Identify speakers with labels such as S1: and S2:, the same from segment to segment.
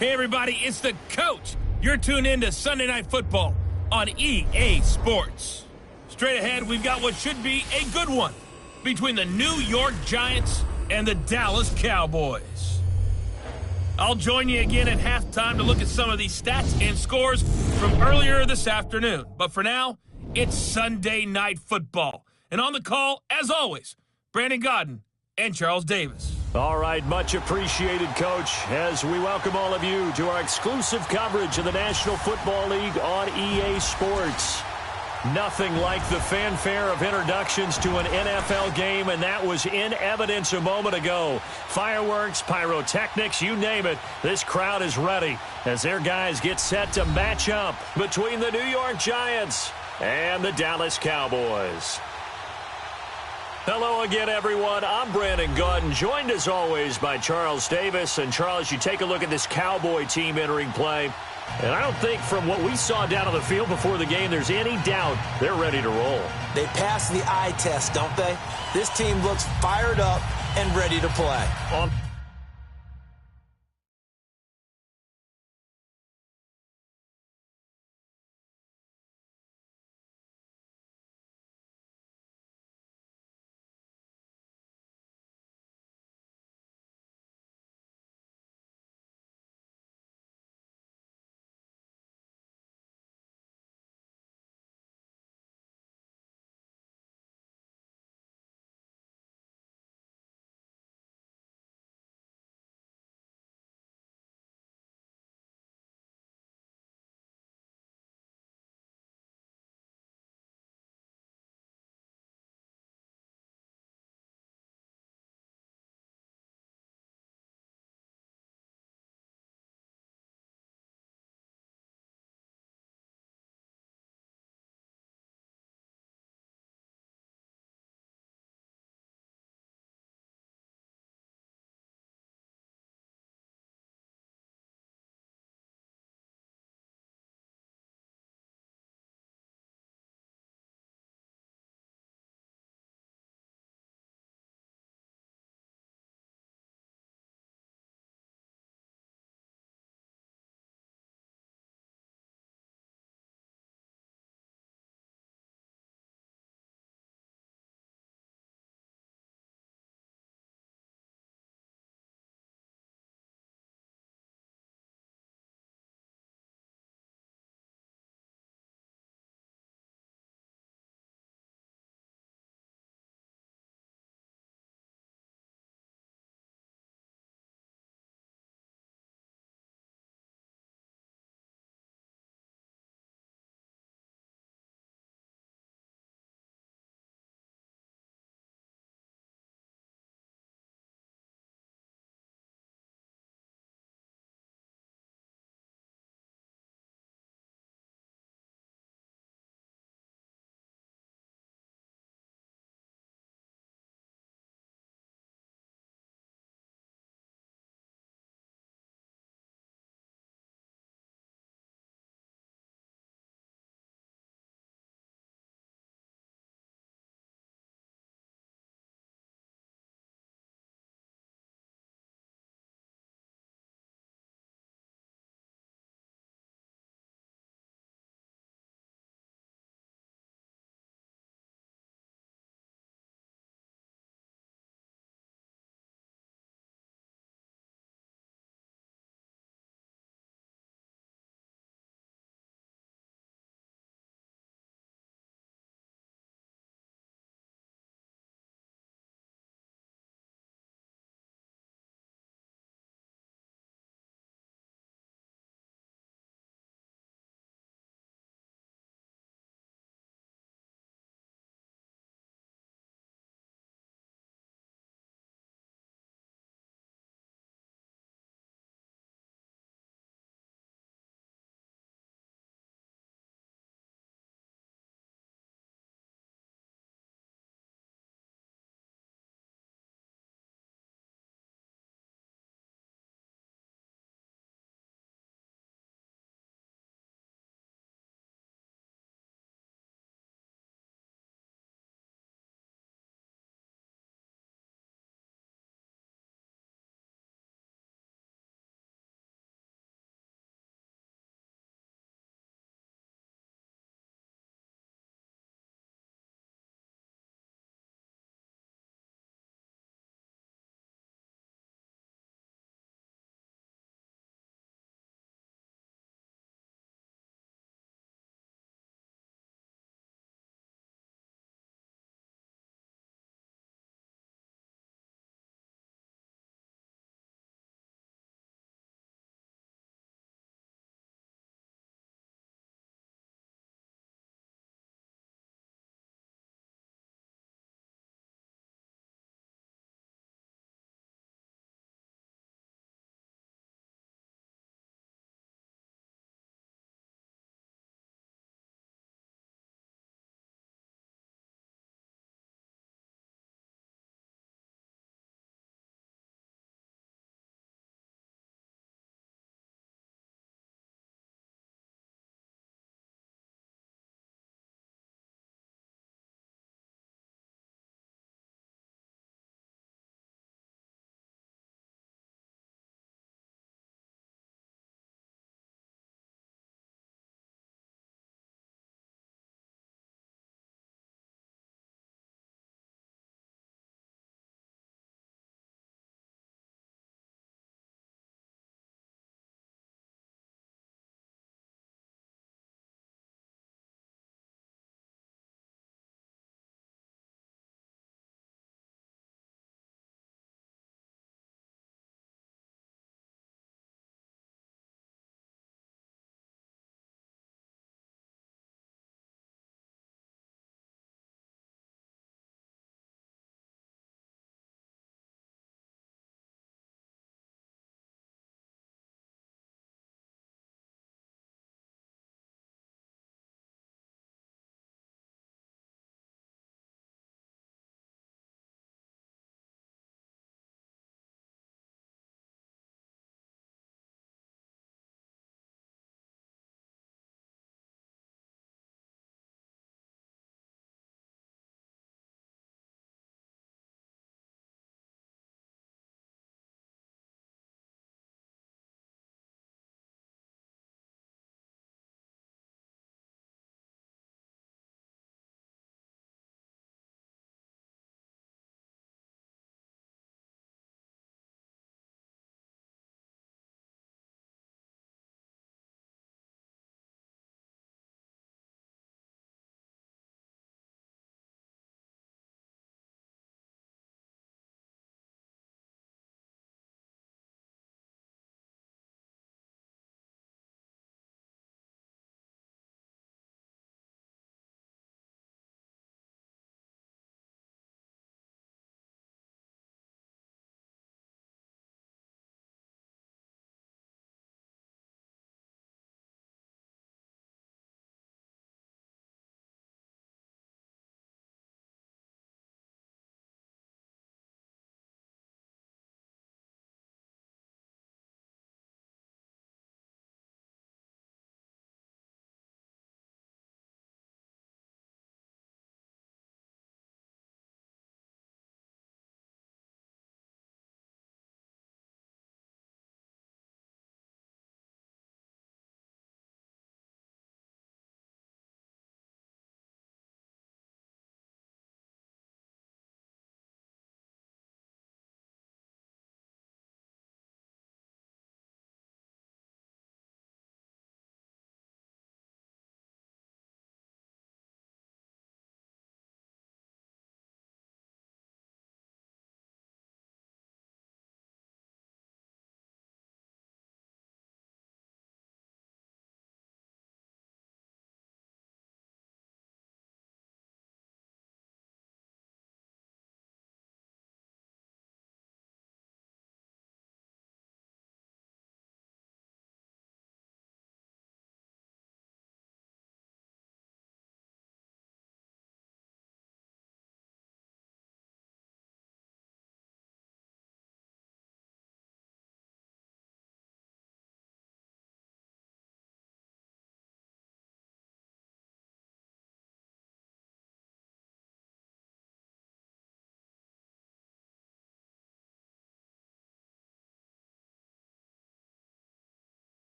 S1: Hey, everybody, it's the coach. You're tuned in to Sunday Night Football on EA Sports. Straight ahead, we've got what should be a good one between the New York Giants and the Dallas Cowboys. I'll join you again at halftime to look at some of these stats and scores from earlier this afternoon. But for now, it's Sunday Night Football. And on the call, as always, Brandon Godden and Charles Davis.
S2: All right, much appreciated, Coach, as we welcome all of you to our exclusive coverage of the National Football League on EA Sports. Nothing like the fanfare of introductions to an NFL game, and that was in evidence a moment ago. Fireworks, pyrotechnics, you name it, this crowd is ready as their guys get set to match up between the New York Giants and the Dallas Cowboys. Hello again, everyone. I'm Brandon Godden, joined as always by Charles Davis. And Charles, you take a look at this Cowboy team entering play, and I don't think from what we saw down on the field before the game there's any doubt they're ready to roll.
S3: They passed the eye test, don't they? This team looks fired up and ready to play.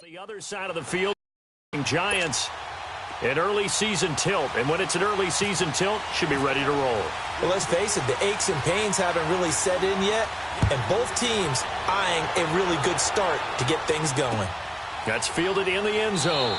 S2: The other side of the field, Giants, an early season tilt. And when it's an early season tilt, should be ready to roll.
S3: Well, let's face it, the aches and pains haven't really set in yet. And both teams eyeing a really good start to get things going.
S2: That's fielded in the end zone.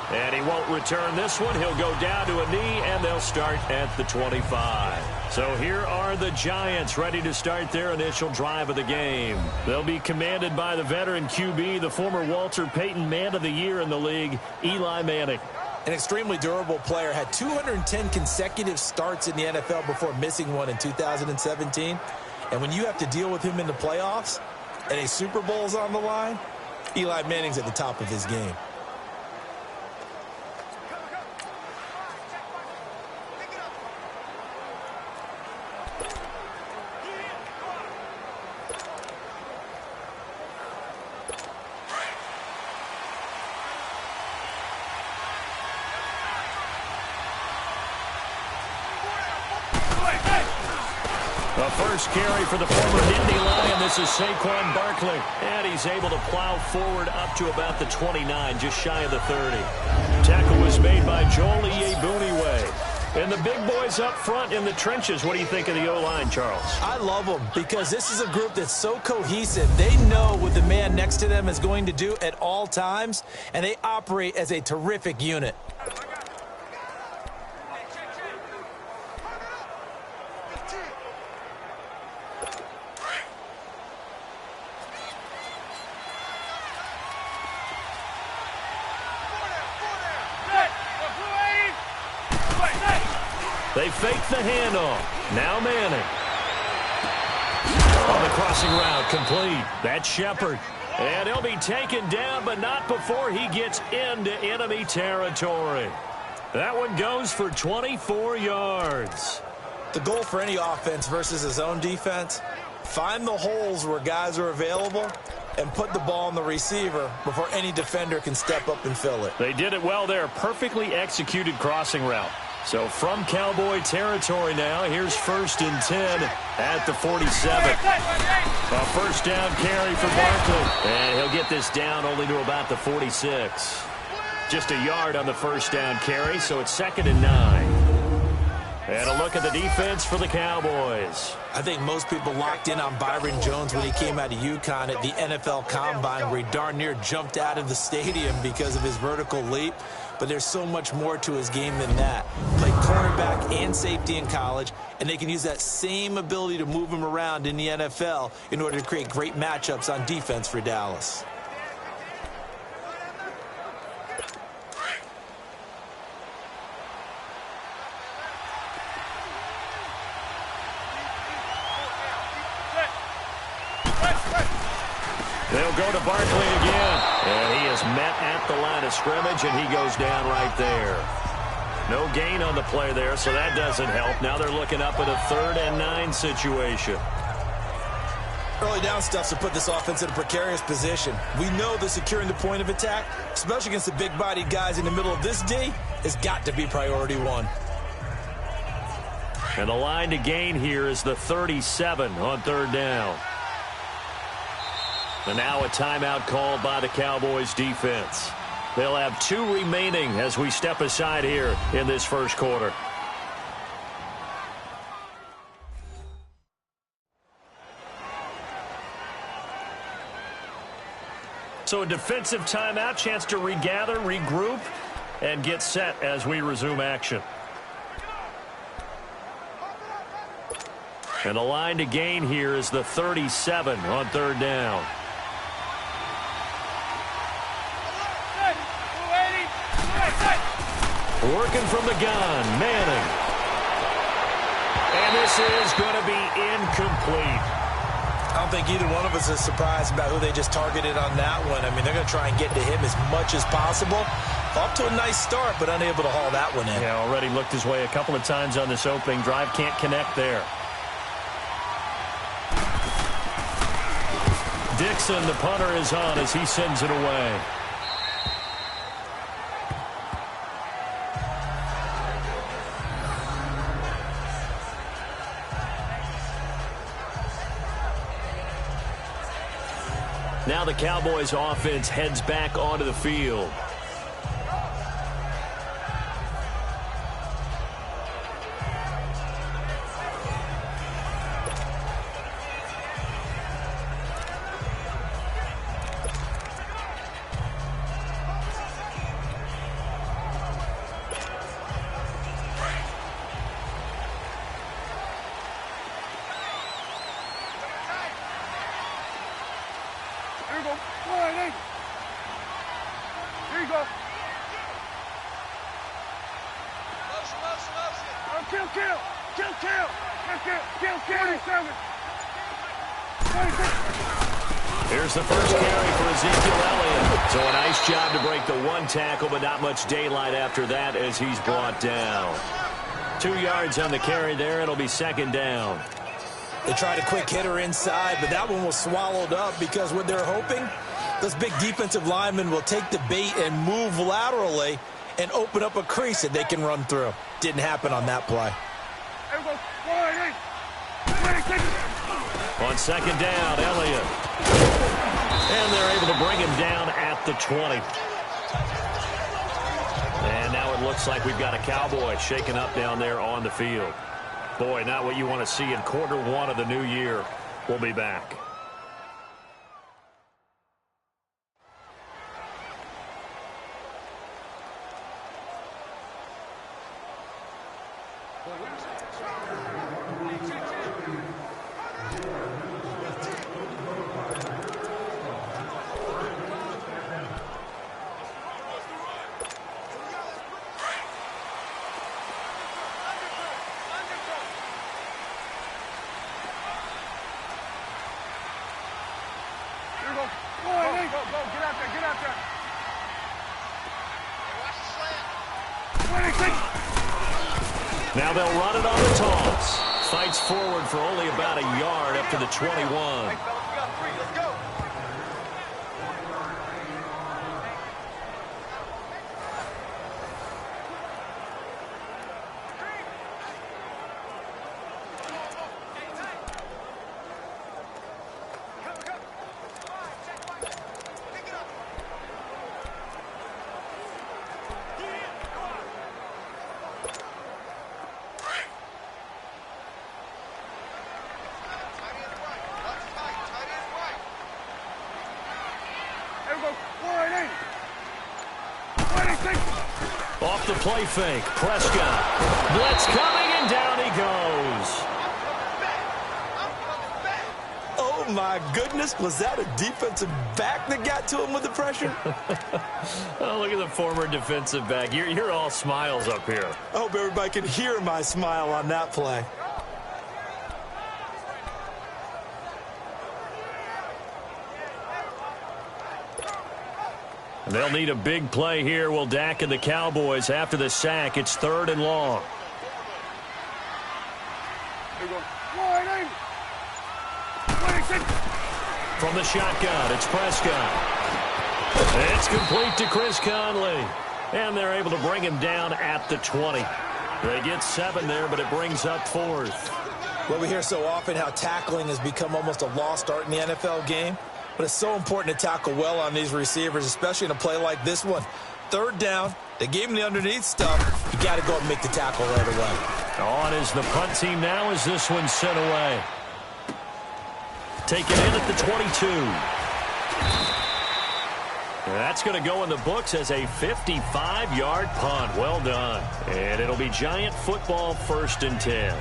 S2: And he won't return this one. He'll go down to a knee, and they'll start at the 25. So here are the Giants ready to start their initial drive of the game. They'll be commanded by the veteran QB, the former Walter Payton Man of the Year in the league, Eli Manning.
S3: An extremely durable player, had 210 consecutive starts in the NFL before missing one in 2017. And when you have to deal with him in the playoffs and a Super Bowl's on the line, Eli Manning's at the top of his game.
S2: The first carry for the former Nittany Lion. This is Saquon Barkley. And he's able to plow forward up to about the 29, just shy of the 30. Tackle was made by Joel Iyiegbuniwe. And the big boys up front in the trenches. What do you think of the O-line, Charles?
S3: I love them because this is a group that's so cohesive. They know what the man next to them is going to do at all times, and they operate as a terrific unit.
S2: They fake the handoff. Now Manning. On the crossing route, complete. That's Shepard. And he'll be taken down, but not before he gets into enemy territory. That one goes for 24 yards.
S3: The goal for any offense versus his own defense, find the holes where guys are available and put the ball on the receiver before any defender can step up and fill it.
S2: They did it well there. Perfectly executed crossing route. So from Cowboy territory now, here's 1st and 10 at the 47. A first down carry for Barkley. And he'll get this down only to about the 46. Just a yard on the first down carry, so it's 2nd and 9. And a look at the defense for the Cowboys.
S3: I think most people locked in on Byron Jones when he came out of UConn at the NFL Combine, where he darn near jumped out of the stadium because of his vertical leap. But there's so much more to his game than that. Played cornerback and safety in college, and they can use that same ability to move him around in the NFL in order to create great matchups on defense for Dallas.
S2: They'll go to Barkley again. And he is met at the line of scrimmage, and he goes down right there. No gain on the play there, so that doesn't help. Now they're looking up at a 3rd and 9 situation.
S3: Early down stuff to put this offense in a precarious position. We know that securing the point of attack, especially against the big-bodied guys in the middle of this D, has got to be priority one.
S2: And the line to gain here is the 37 on 3rd down. And now a timeout called by the Cowboys defense. They'll have 2 remaining as we step aside here in this first quarter. So a defensive timeout, chance to regather, regroup, and get set as we resume action. And the line to gain here is the 37 on 3rd down. Working from the gun, Manning. And this is going to be incomplete.
S3: I don't think either one of us is surprised about who they just targeted on that one. I mean, they're going to try and get to him as much as possible. Off to a nice start, but unable to haul that one in.
S2: Yeah, already looked his way a couple of times on this opening drive. Can't connect there. Dixon, the punter, is on as he sends it away. Now the Cowboys offense heads back onto the field. Here's the first carry for Ezekiel Elliott. So a nice job to break the one tackle, but not much daylight after that as he's brought down. 2 yards on the carry there. It'll be second down.
S3: They tried a quick hitter inside, but that one was swallowed up because what they're hoping, those big defensive linemen will take the bait and move laterally and open up a crease that they can run through. Didn't happen on that play.
S2: On second down, Elliott. And they're able to bring him down at the 20. And now it looks like we've got a Cowboy shaking up down there on the field. Boy, not what you want to see in quarter one of the new year. We'll be back. Now they'll run it on the toss. Fights forward for only about a yard up to the 21. Off the play fake, Prescott. Blitz coming, and down he goes.
S3: Oh, my goodness. Was that a defensive back that got to him with the pressure?
S2: Oh, look at the former defensive back. You're all smiles up here.
S3: I hope everybody can hear my smile on that play.
S2: They'll need a big play here. Will Dak and the Cowboys after the sack. It's 3rd and long. From the shotgun, it's Prescott. It's complete to Chris Conley. And they're able to bring him down at the 20. They get 7 there, but it brings up 4th.
S3: Well, we hear so often how tackling has become almost a lost art in the NFL game. But it's so important to tackle well on these receivers, especially in a play like this one. 3rd down, they gave him the underneath stuff. You got to go and make the tackle right away.
S2: On is the punt team now as this one's sent away. Taken in at the 22. That's going to go in the books as a 55-yard punt. Well done. And it'll be Giant football, 1st and 10.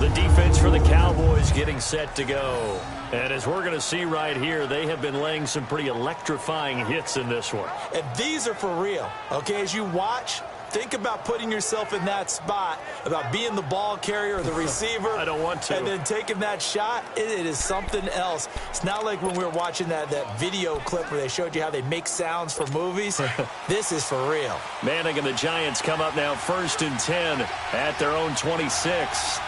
S2: The defense for the Cowboys getting set to go. And as we're going to see right here, they have been laying some pretty electrifying hits in this one.
S3: And these are for real. Okay, as you watch, think about putting yourself in that spot, about being the ball carrier or the receiver.
S2: I don't want to.
S3: And then taking that shot, it is something else. It's not like when we were watching that video clip where they showed you how they make sounds for movies. This is for real.
S2: Manning and the Giants come up now 1st and 10 at their own 26.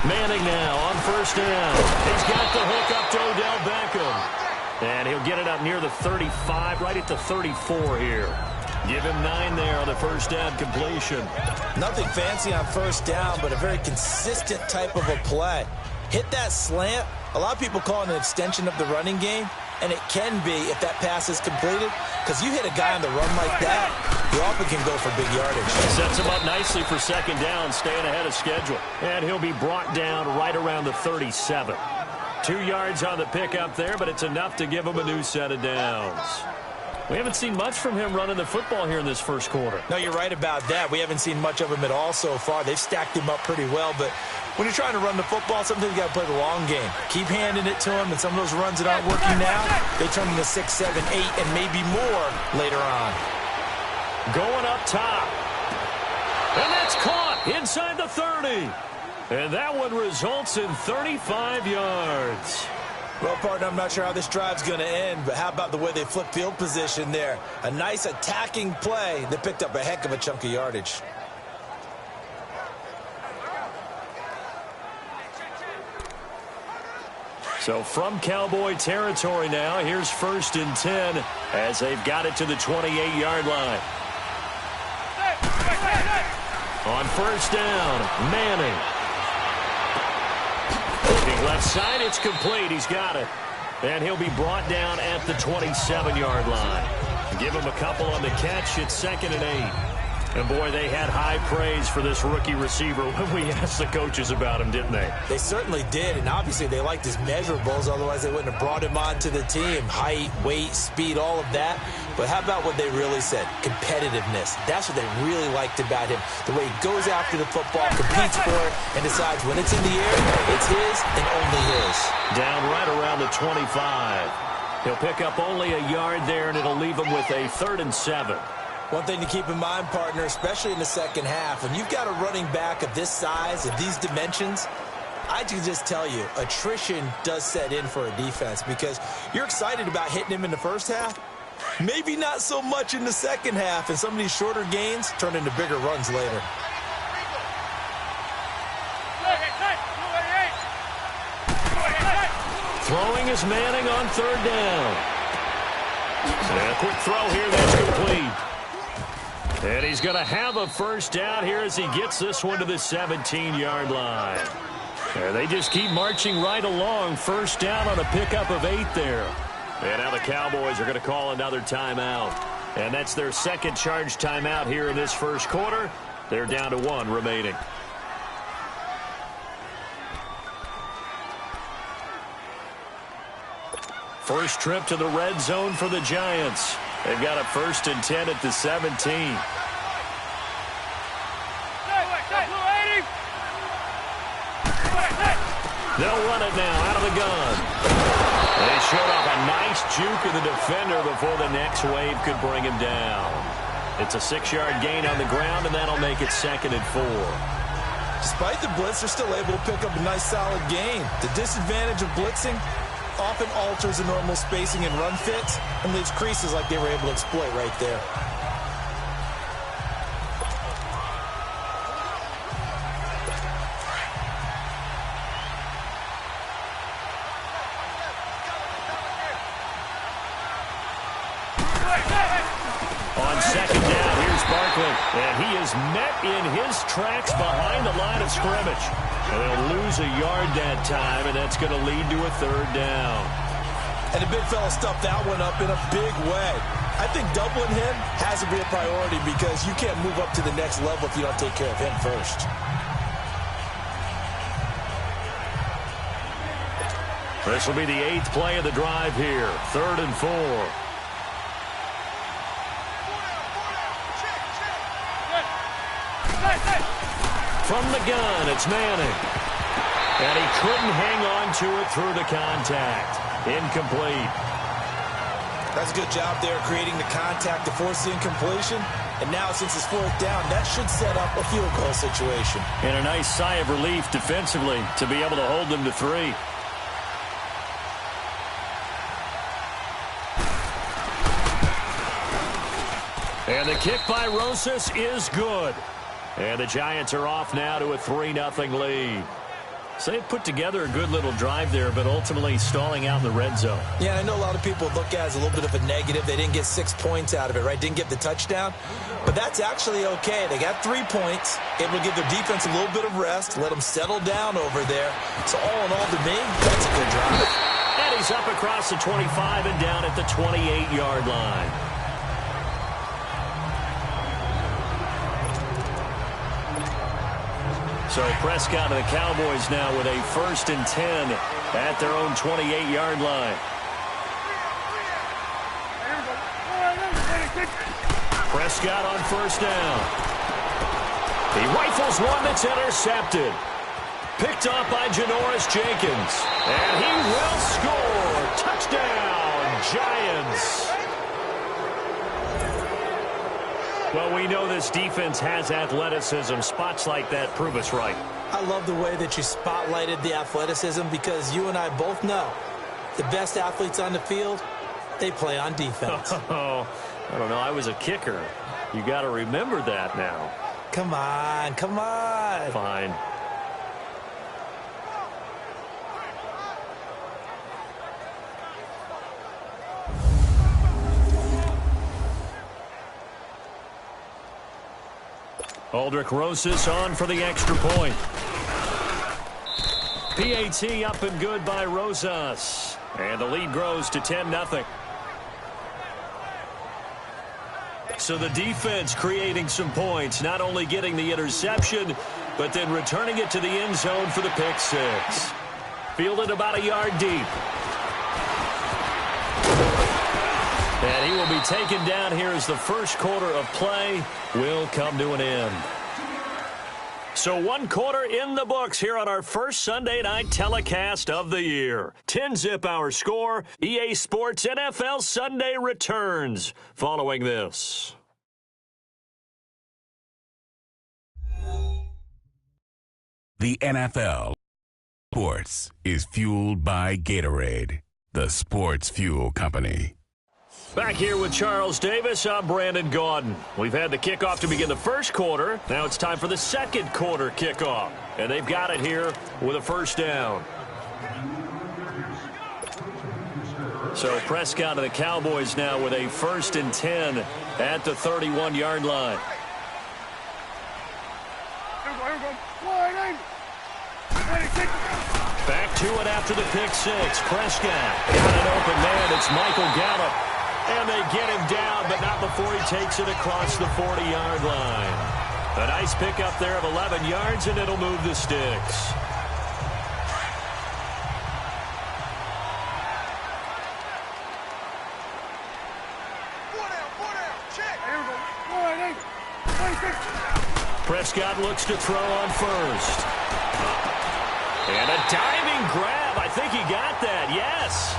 S2: Manning now on 1st down. He's got the hook up to Odell Beckham. And he'll get it up near the 35, right at the 34 here. Give him 9 there on the 1st down completion.
S3: Nothing fancy on 1st down, but a very consistent type of a play. hit that slant. A lot of people call it an extension of the running game, and it can be if that pass is completed, because you hit a guy on the run like that, he often can go for big yardage.
S2: Sets him up nicely for second down, staying ahead of schedule. And he'll be brought down right around the 37. 2 yards on the pickup there, but it's enough to give him a new set of downs. We haven't seen much from him running the football here in this first quarter.
S3: No, you're right about that. We haven't seen much of him at all so far. They've stacked him up pretty well, but when you're trying to run the football, sometimes you got to play the long game. Keep handing it to him, and some of those runs that aren't working now, they turn into 6, 7, 8, and maybe more later on.
S2: Going up top. And that's caught inside the 30. And that one results in 35 yards.
S3: Well, partner, I'm not sure how this drive's going to end, but how about the way they flip field position there? A nice attacking play that picked up a heck of a chunk of yardage.
S2: So from Cowboy territory now, here's 1st and 10 as they've got it to the 28-yard line. On 1st down, Manning. Looking left side, it's complete. He's got it. And he'll be brought down at the 27-yard line. Give him a couple on the catch. It's 2nd and 8. And, boy, they had high praise for this rookie receiver when we asked the coaches about him, didn't they?
S3: They certainly did, and obviously they liked his measurables. Otherwise, they wouldn't have brought him onto the team. Height, weight, speed, all of that. But how about what they really said? Competitiveness. That's what they really liked about him. The way he goes after the football, competes for it, and decides when it's in the air, it's his and only his.
S2: Down right around the 25. He'll pick up only a yard there, and it'll leave him with a 3rd and 7.
S3: One thing to keep in mind, partner, especially in the second half, when you've got a running back of this size, of these dimensions, I can just tell you, attrition does set in for a defense because you're excited about hitting him in the first half. Maybe not so much in the second half, and some of these shorter gains turn into bigger runs later.
S2: Throwing is Manning on 3rd down. And a quick throw here, that's complete. And he's going to have a 1st down here as he gets this one to the 17-yard line. And they just keep marching right along. 1st down on a pickup of 8 there. And now the Cowboys are going to call another timeout. And that's their 2nd charge timeout here in this first quarter. They're down to 1 remaining. First trip to the red zone for the Giants. They've got a 1st and 10 at the 17. They'll run it now out of the gun. They showed off a nice juke of the defender before the next wave could bring him down. It's a 6-yard gain on the ground, and that'll make it 2nd and 4.
S3: Despite the blitz, they're still able to pick up a nice solid gain. The disadvantage of blitzing often alters the normal spacing and run fits and leaves creases like they were able to exploit right there.
S2: On 2nd down, here's Barkley. And he is met in his tracks behind the line of scrimmage. And they'll lose a yard that time, and that's going to lead to a 3rd down.
S3: And the big fella stuffed that one up in a big way. I think doubling him has to be a priority because you can't move up to the next level if you don't take care of him first.
S2: This will be the 8th play of the drive here. 3rd and 4. From the gun, it's Manning. And he couldn't hang on to it through the contact. Incomplete.
S3: That's a good job there creating the contact to force the incompletion. And now since it's 4th down, that should set up a field goal situation.
S2: And a nice sigh of relief defensively to be able to hold them to 3. And the kick by Rosas is good. And the Giants are off now to a 3-0 lead. So they put together a good little drive there, but ultimately stalling out in the red zone.
S3: Yeah, I know a lot of people look at it as a little bit of a negative. They didn't get 6 points out of it, right? Didn't get the touchdown. But that's actually okay. They got 3 points. Able to give their defense a little bit of rest, let them settle down over there. So all in all, to me, that's a good drive.
S2: And he's up across the 25 and down at the 28-yard line. So Prescott and the Cowboys now with a 1st and 10 at their own 28-yard line. Prescott on 1st down. He rifles one that's intercepted. Picked off by Janoris Jenkins. And he will score. Touchdown, Giants. Well, we know this defense has athleticism. Spots like that prove us right.
S3: I love the way that you spotlighted the athleticism because you and I both know the best athletes on the field, they play on defense.
S2: Oh, I don't know. I was a kicker. You got to remember that now.
S3: Come on, come on.
S2: Fine. Aldrich Rosas on for the extra point. PAT up and good by Rosas. And the lead grows to 10-0. So the defense creating some points, not only getting the interception, but then returning it to the end zone for the pick six. Fielded about a yard deep. And he will be taken down here as the first quarter of play will come to an end. So 1 quarter in the books here on our first Sunday night telecast of the year. 10-zip our score. EA Sports NFL Sunday returns following this.
S4: The NFL Sports is fueled by Gatorade, the sports fuel company.
S2: Back here with Charles Davis, I'm Brandon Gaudin. We've had the kickoff to begin the first quarter. Now it's time for the second quarter kickoff. And they've got it here with a 1st down. So Prescott and the Cowboys now with a 1st and 10 at the 31-yard line. Back to it after the pick six. Prescott got an open man. It's Michael Gallup. And they get him down, but not before he takes it across the 40-yard line. A nice pickup there of 11 yards, and it'll move the sticks. Prescott looks to throw on 1st. And a diving grab. I think he got that. Yes.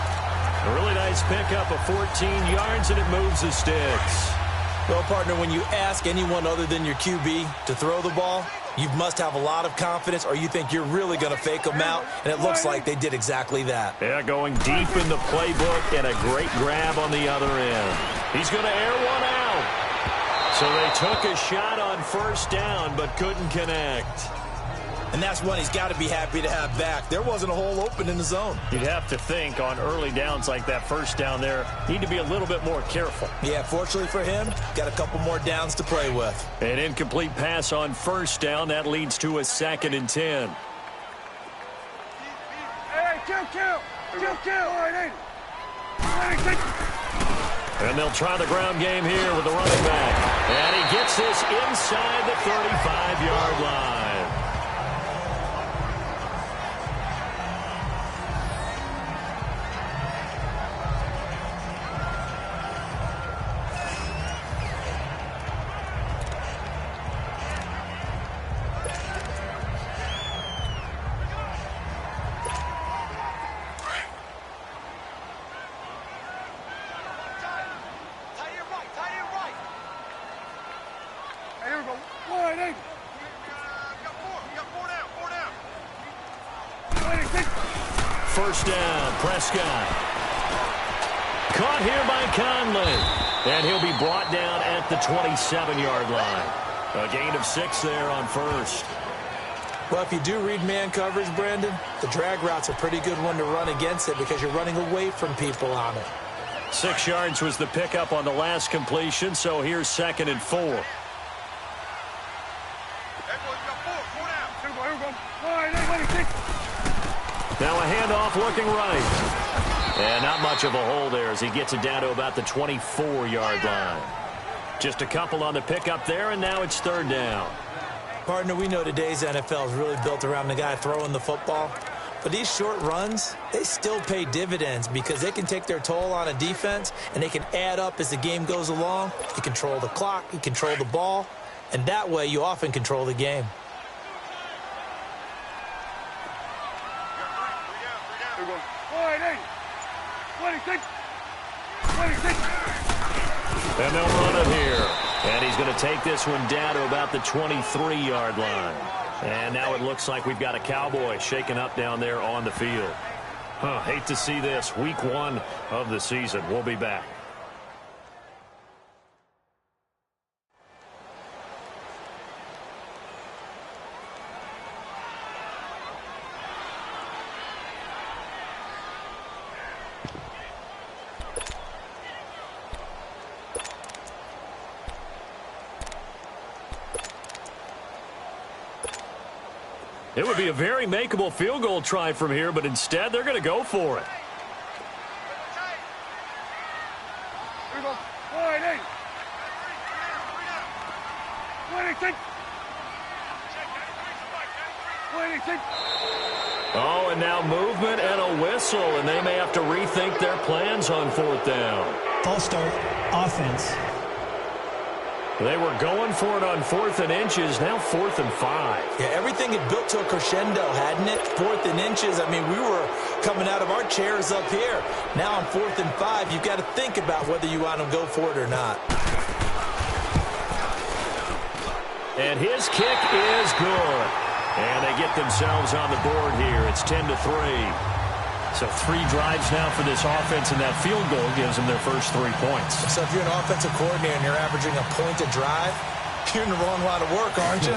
S2: A really nice pickup of 14 yards, and it moves the sticks.
S3: Well, partner, when you ask anyone other than your QB to throw the ball, you must have a lot of confidence, or you think you're really going to fake them out, and it looks like they did exactly that.
S2: Yeah, going deep in the playbook, and a great grab on the other end. He's going to air one out. So they took a shot on 1st down, but couldn't connect.
S3: And that's one he's got to be happy to have back. There wasn't a hole open in the zone.
S2: You'd have to think on early downs like that 1st down there, need to be a little bit more careful.
S3: Yeah, fortunately for him, got a couple more downs to play with.
S2: An incomplete pass on 1st down. That leads to a 2nd and 10.
S5: Hey, kill.
S2: And they'll try the ground game here with the running back. And he gets this inside the 35-yard line. First down, Prescott. Caught here by Conley. And he'll be brought down at the 27-yard line. A gain of 6 there on 1st.
S3: Well, if you do read man coverage, Brandon, the drag route's a pretty good one to run against it because you're running away from people on it.
S2: 6 yards was the pickup on the last completion, so here's 2nd and 4. Now a handoff looking right. And not much of a hole there as he gets it down to about the 24-yard line. Just a couple on the pickup there, and now it's 3rd down.
S3: Partner, we know today's NFL is really built around the guy throwing the football. But these short runs, they still pay dividends because they can take their toll on a defense, and they can add up as the game goes along. You control the clock, you control the ball, and that way you often control the game.
S2: And they'll run it here. And he's going to take this one down to about the 23-yard line. And now it looks like we've got a Cowboy shaken up down there on the field. Hate to see this. Week 1 of the season. We'll be back. It would be a very makeable field goal try from here, but instead they're going to go for it. Oh, and now movement and a whistle, and they may have to rethink their plans on 4th down.
S5: False start, offense.
S2: They were going for it on 4th and inches, now 4th and 5.
S3: Yeah, everything had built to a crescendo, hadn't it? 4th and inches, I mean, we were coming out of our chairs up here. Now on 4th and 5, you've got to think about whether you want to go for it or not.
S2: And his kick is good. And they get themselves on the board here. It's 10-3. So 3 drives now for this offense, and that field goal gives them their first 3 points.
S3: So if you're an offensive coordinator and you're averaging a point a drive, you're in the wrong line of work, aren't you?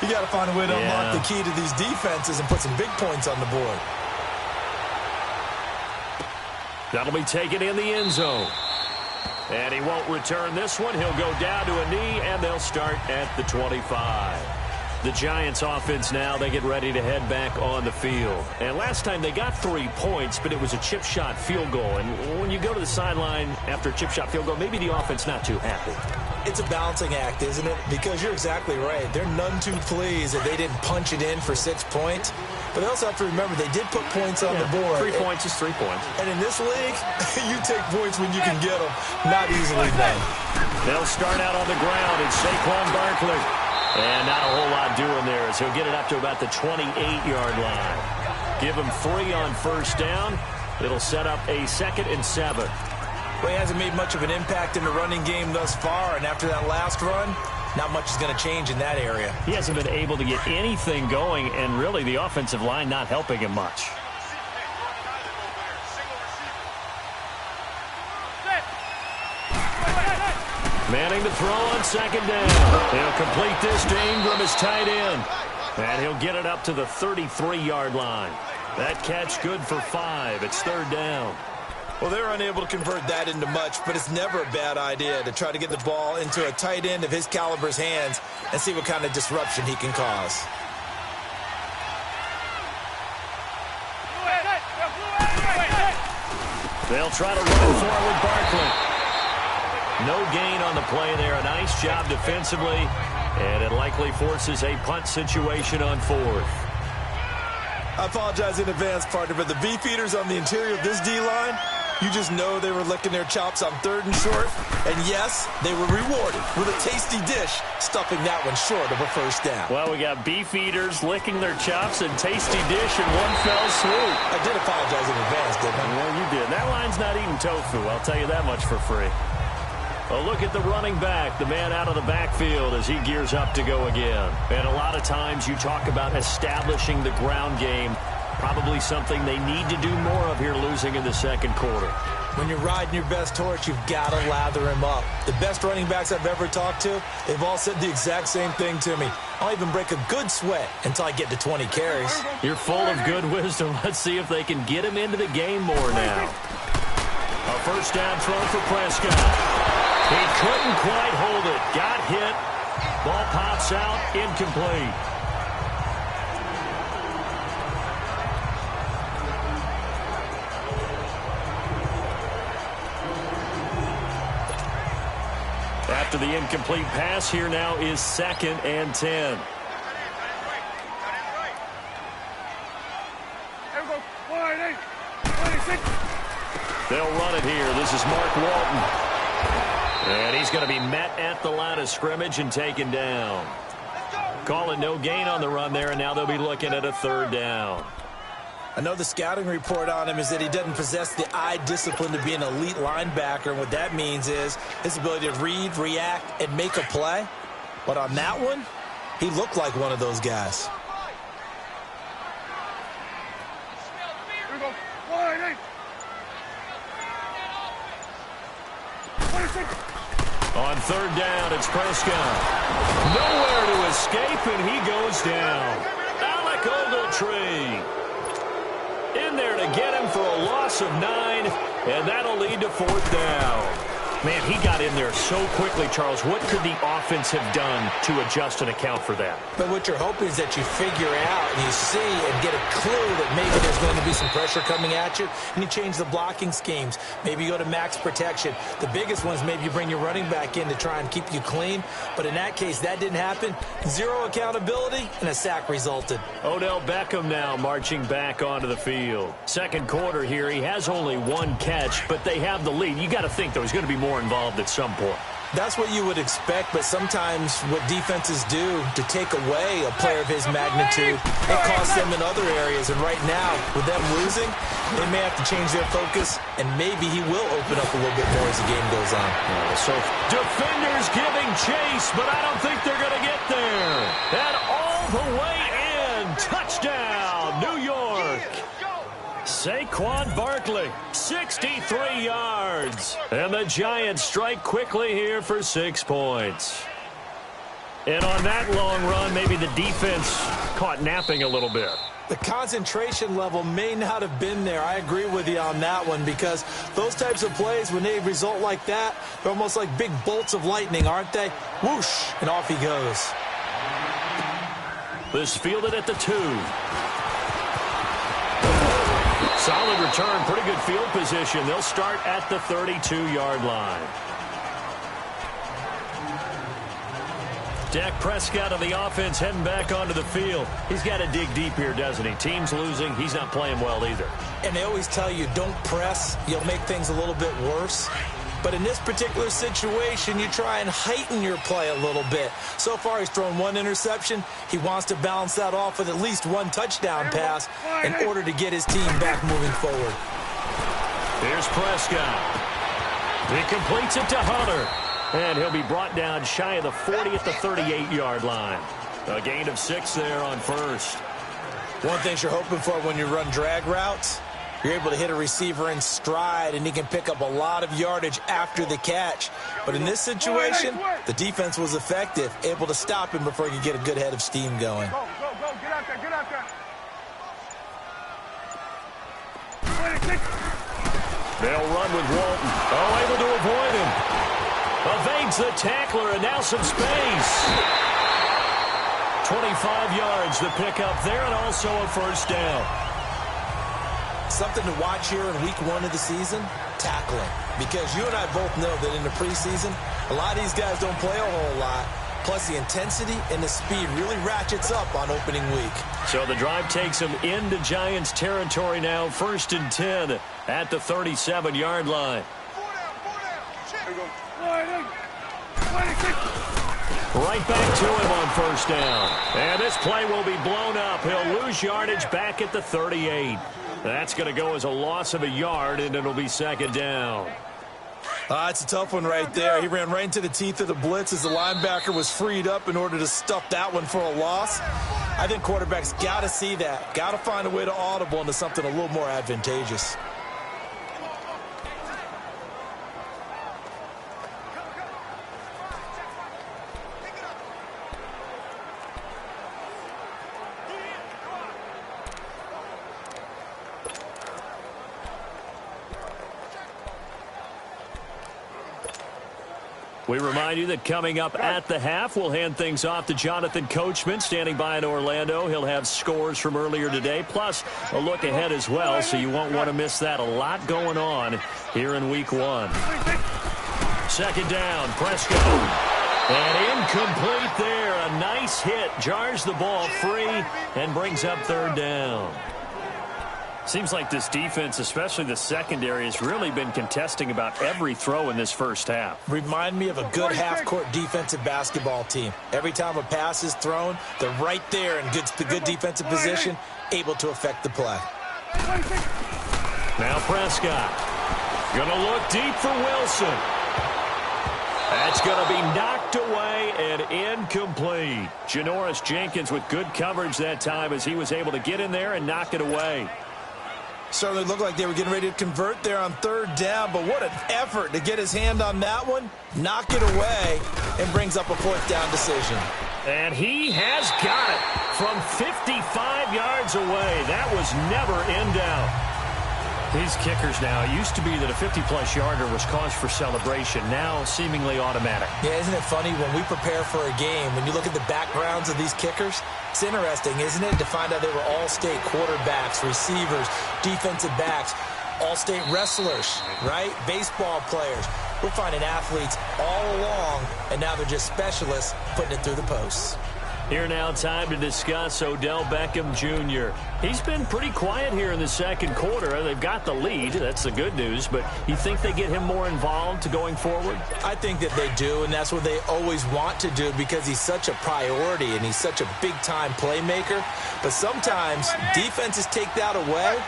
S3: You got to find a way to unlock the key to these defenses and put some big points on the board.
S2: That'll be taken in the end zone. And he won't return this one. He'll go down to a knee, and they'll start at the 25. The Giants offense now, they get ready to head back on the field. And last time they got 3 points, but it was a chip shot field goal. And when you go to the sideline after a chip shot field goal, maybe the offense not too happy.
S3: It's a balancing act, isn't it? Because you're exactly right. They're none too pleased that they didn't punch it in for 6 points. But they also have to remember they did put points on the board.
S2: 3 points is 3 points.
S3: And in this league, you take points when you can get them. Not easily done.
S2: They'll start out on the ground. It's Saquon Barkley. And not a whole lot doing there as he'll get it up to about the 28-yard line. Give him 3 on 1st down. It'll set up a 2nd and 7.
S3: Well, he hasn't made much of an impact in the running game thus far, and after that last run, not much is going to change in that area.
S2: He hasn't been able to get anything going, and really the offensive line not helping him much. Manning to throw on 2nd down. He'll complete this to Ingram as tight end. And he'll get it up to the 33-yard line. That catch good for 5. It's 3rd down.
S3: Well, they're unable to convert that into much, but it's never a bad idea to try to get the ball into a tight end of his caliber's hands and see what kind of disruption he can cause.
S2: They'll try to run forward Barkley. No gain on the play there. A nice job defensively, and it likely forces a punt situation on 4th.
S3: I apologize in advance, partner, but the beefeaters on the interior of this D-line, you just know they were licking their chops on 3rd and short. And yes, they were rewarded with a tasty dish, stuffing that one short of a 1st down.
S2: Well, we got beefeaters licking their chops and tasty dish in one fell swoop.
S3: I did apologize in advance, didn't I?
S2: Well, you did. That line's not eating tofu, I'll tell you that much for free. A look at the running back, the man out of the backfield as he gears up to go again. And a lot of times you talk about establishing the ground game Probably something they need to do more of here, losing in the second quarter.
S3: When you're riding your best horse, you've got to lather him up. The best running backs I've ever talked to, they've all said the exact same thing to me. I'll even break a good sweat until I get to 20 carries.
S2: You're full of good wisdom. Let's see if they can get him into the game more now. A first down throw for Prescott. He couldn't quite hold it. Got hit. Ball pops out. Incomplete. After the incomplete pass, here now is 2nd and 10. They'll run it here. This is Mark Walton. And he's going to be met at the line of scrimmage and taken down. Calling no gain on the run there, and now they'll be looking at a 3rd down.
S3: I know the scouting report on him is that he doesn't possess the eye discipline to be an elite linebacker. And what that means is his ability to read, react, and make a play. But on that one, he looked like one of those guys.
S2: On 3rd down, it's Prescott. Nowhere to escape, and he goes down. Alec Ogletree in there to get him for a loss of 9, and that'll lead to 4th down. Man, he got in there so quickly, Charles. What could the offense have done to adjust and account for that?
S3: But what you're hoping is that you figure out and you see and get a clue that maybe there's going to be some pressure coming at you, and you change the blocking schemes. Maybe you go to max protection. The biggest one is maybe you bring your running back in to try and keep you clean. But in that case, that didn't happen. 0 accountability, and a sack resulted.
S2: Odell Beckham now marching back onto the field. Second quarter here, he has only 1 catch, but they have the lead. You got to think, though, he's going to be more involved at some point.
S3: That's what you would expect, but sometimes what defenses do to take away a player of his magnitude, it costs them in other areas. And right now, with them losing, they may have to change their focus, and maybe he will open up a little bit more as the game goes on.
S2: So defenders giving chase, but I don't think they're going to get there. And all the way in. Touchdown, New York. Saquon Barkley, 63 yards. And the Giants strike quickly here for 6 points. And on that long run, maybe the defense caught napping a little bit.
S3: The concentration level may not have been there. I agree with you on that one, because those types of plays, when they result like that, they're almost like big bolts of lightning, aren't they? Whoosh, and off he goes.
S2: This fielded at the 2. Solid return, pretty good field position. They'll start at the 32-yard line. Dak Prescott of the offense heading back onto the field. He's got to dig deep here, doesn't he? Team's losing. He's not playing well either.
S3: And they always tell you, don't press. You'll make things a little bit worse. But in this particular situation, you try and heighten your play a little bit. So far, he's thrown 1 interception. He wants to balance that off with at least 1 touchdown pass in order to get his team back moving forward.
S2: Here's Prescott. He completes it to Hunter. And he'll be brought down shy of the 40 at the 38-yard line. A gain of 6 there on first.
S3: One thing you're hoping for when you run drag routes, you're able to hit a receiver in stride, and he can pick up a lot of yardage after the catch. But in this situation, the defense was effective, able to stop him before he could get a good head of steam going.
S6: Go, get out there, get out there.
S2: They'll run with Walton. Oh, able to avoid him. Evades the tackler, and now some space. 25 yards to pick up there, and also a first down.
S3: Something to watch here in week 1 of the season, tackling. Because you and I both know that in the preseason, a lot of these guys don't play a whole lot. Plus, the intensity and the speed really ratchets up on opening week.
S2: So the drive takes them into Giants territory now. 1st and 10 at the 37-yard line. Right back to him on first down. And this play will be blown up. He'll lose yardage back at the 38. That's going to go as a loss of a yard, and it'll be 2nd down.
S3: It's a tough one right there. He ran right into the teeth of the blitz as the linebacker was freed up in order to stuff that one for a loss. I think quarterbacks got to see that. Got to find a way to audible into something a little more advantageous.
S2: We remind you that coming up at the half, we'll hand things off to Jonathan Coachman standing by in Orlando. He'll have scores from earlier today, plus a look ahead as well, so you won't want to miss that. A lot going on here in Week 1. Second down, Prescott. And incomplete there. A nice hit. Jars the ball free and brings up third down. Seems like this defense, especially the secondary, has really been contesting about every throw in this first half.
S3: Remind me of a good half-court defensive basketball team. Every time a pass is thrown, they're right there in good defensive position, able to affect the play.
S2: Now Prescott. Going to look deep for Wilson. That's going to be knocked away and incomplete. Janoris Jenkins with good coverage that time as he was able to get in there and knock it away.
S3: Certainly looked like they were getting ready to convert there on third down, but what an effort to get his hand on that one, knock it away, and brings up a fourth down decision.
S2: And he has got it from 55 yards away. That was never in doubt. These kickers now, it used to be that a 50-plus yarder was cause for celebration, now seemingly automatic.
S3: Yeah, isn't it funny when we prepare for a game, when you look at the backgrounds of these kickers, it's interesting, isn't it, to find out they were all-state quarterbacks, receivers, defensive backs, all-state wrestlers, right? Baseball players. We're finding athletes all along, and now they're just specialists putting it through the posts.
S2: Here now, time to discuss Odell Beckham Jr. He's been pretty quiet here in the second quarter. They've got the lead. That's the good news. But you think they get him more involved going forward?
S3: I think that they do, and that's what they always want to do because he's such a priority and he's such a big-time playmaker. But sometimes defenses take that away,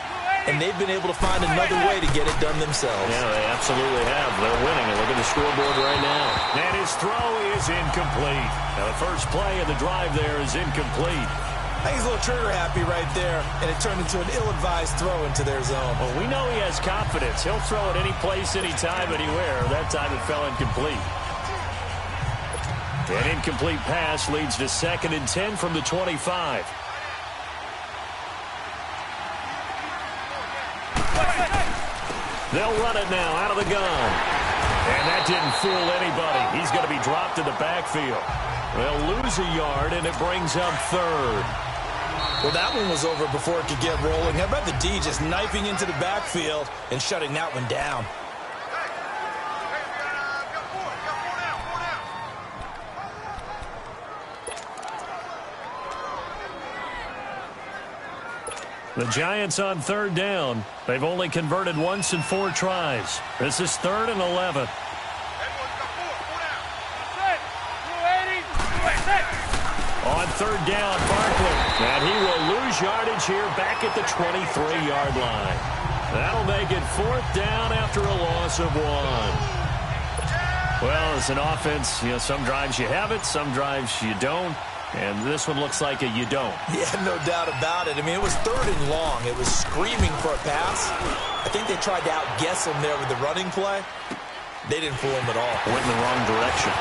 S3: and they've been able to find another way to get it done themselves.
S2: Yeah, they absolutely have. They're winning. Look at the scoreboard right now. And his throw is incomplete. Now, the first play of the drive there is incomplete.
S3: I think he's a little trigger happy right there, and it turned into an ill-advised throw into their zone.
S2: Well, we know he has confidence. He'll throw it any place, anytime, anywhere. That time it fell incomplete. An incomplete pass leads to 2nd and 10 from the 25. They'll run it now out of the gun. And that didn't fool anybody. He's going to be dropped in the backfield. They'll lose a yard, and it brings up third.
S3: Well, that one was over before it could get rolling. How about the D just knifing into the backfield and shutting that one down?
S2: The Giants on third down. They've only converted once in 4 tries. This is 3rd and 11. On third down, Barkley. And he will lose yardage here back at the 23-yard line. That'll make it 4th down after a loss of 1. Well, as an offense, some drives you have it, some drives you don't. And this one looks like a you don't.
S3: Yeah, no doubt about it. I mean, it was 3rd and long. It was screaming for a pass. I think they tried to outguess him there with the running play. They didn't fool him at all.
S2: Went in the wrong direction.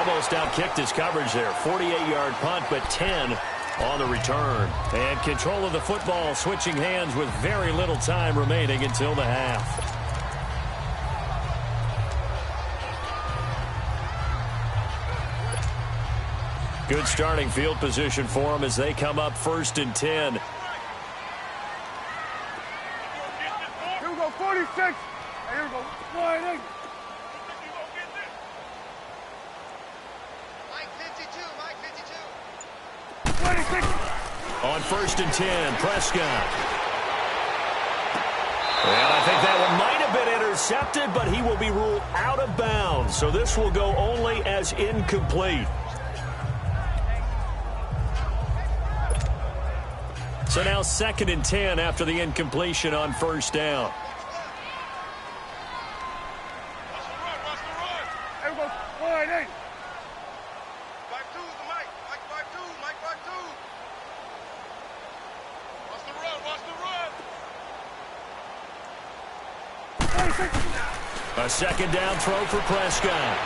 S2: Almost outkicked his coverage there. 48-yard punt, but 10 on the return. And control of the football switching hands with very little time remaining until the half. Good starting field position for them as they come up 1st and 10.
S6: Here we go, 46. Here we go, wide in. Mike 52, Mike 52. 26.
S2: On 1st and 10, Prescott. Well, I think that one might have been intercepted, but he will be ruled out of bounds. So this will go only as incomplete. So now 2nd and 10 after the incompletion on 1st down. A second down throw for Prescott.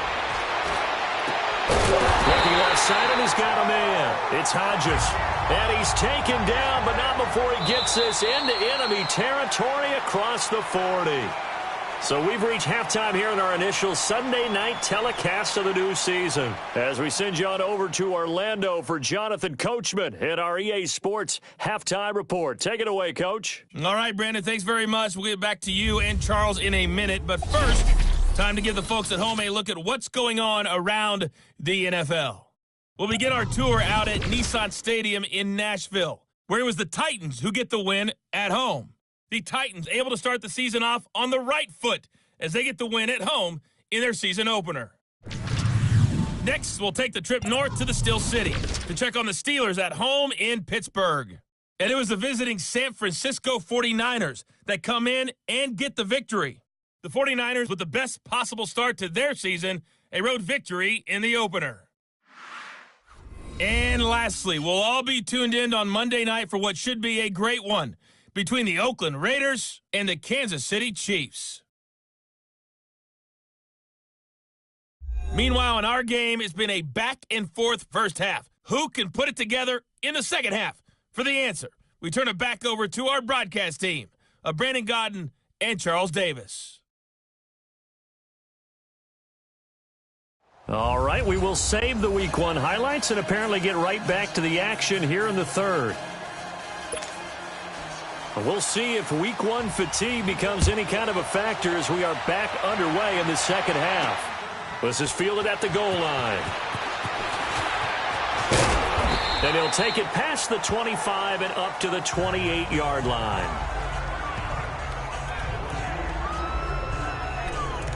S2: Looking left side, and he's got a man. It's Hodges. And he's taken down, but not before he gets this into enemy territory across the 40. So we've reached halftime here in our initial Sunday night telecast of the new season. As we send you on over to Orlando for Jonathan Coachman at our EA Sports Halftime Report. Take it away, Coach.
S1: All right, Brandon, thanks very much. We'll get back to you and Charles in a minute. But first, time to give the folks at home a look at what's going on around the NFL. We'll begin our tour out at Nissan Stadium in Nashville, where it was the Titans who get the win at home. The Titans able to start the season off on the right foot as they get the win at home in their season opener. Next, we'll take the trip north to the Steel City to check on the Steelers at home in Pittsburgh. And it was the visiting San Francisco 49ers that come in and get the victory. The 49ers with the best possible start to their season, a road victory in the opener. And lastly, we'll all be tuned in on Monday night for what should be a great one between the Oakland Raiders and the Kansas City Chiefs. Meanwhile, in our game, it's been a back-and-forth first half. Who can put it together in the second half? For the answer, we turn it back over to our broadcast team of Brandon Godden and Charles Davis.
S2: All right, we will save the Week 1 highlights and apparently get right back to the action here in the third. We'll see if Week 1 fatigue becomes any kind of a factor as we are back underway in the second half. This is fielded at the goal line. And he'll take it past the 25 and up to the 28-yard line.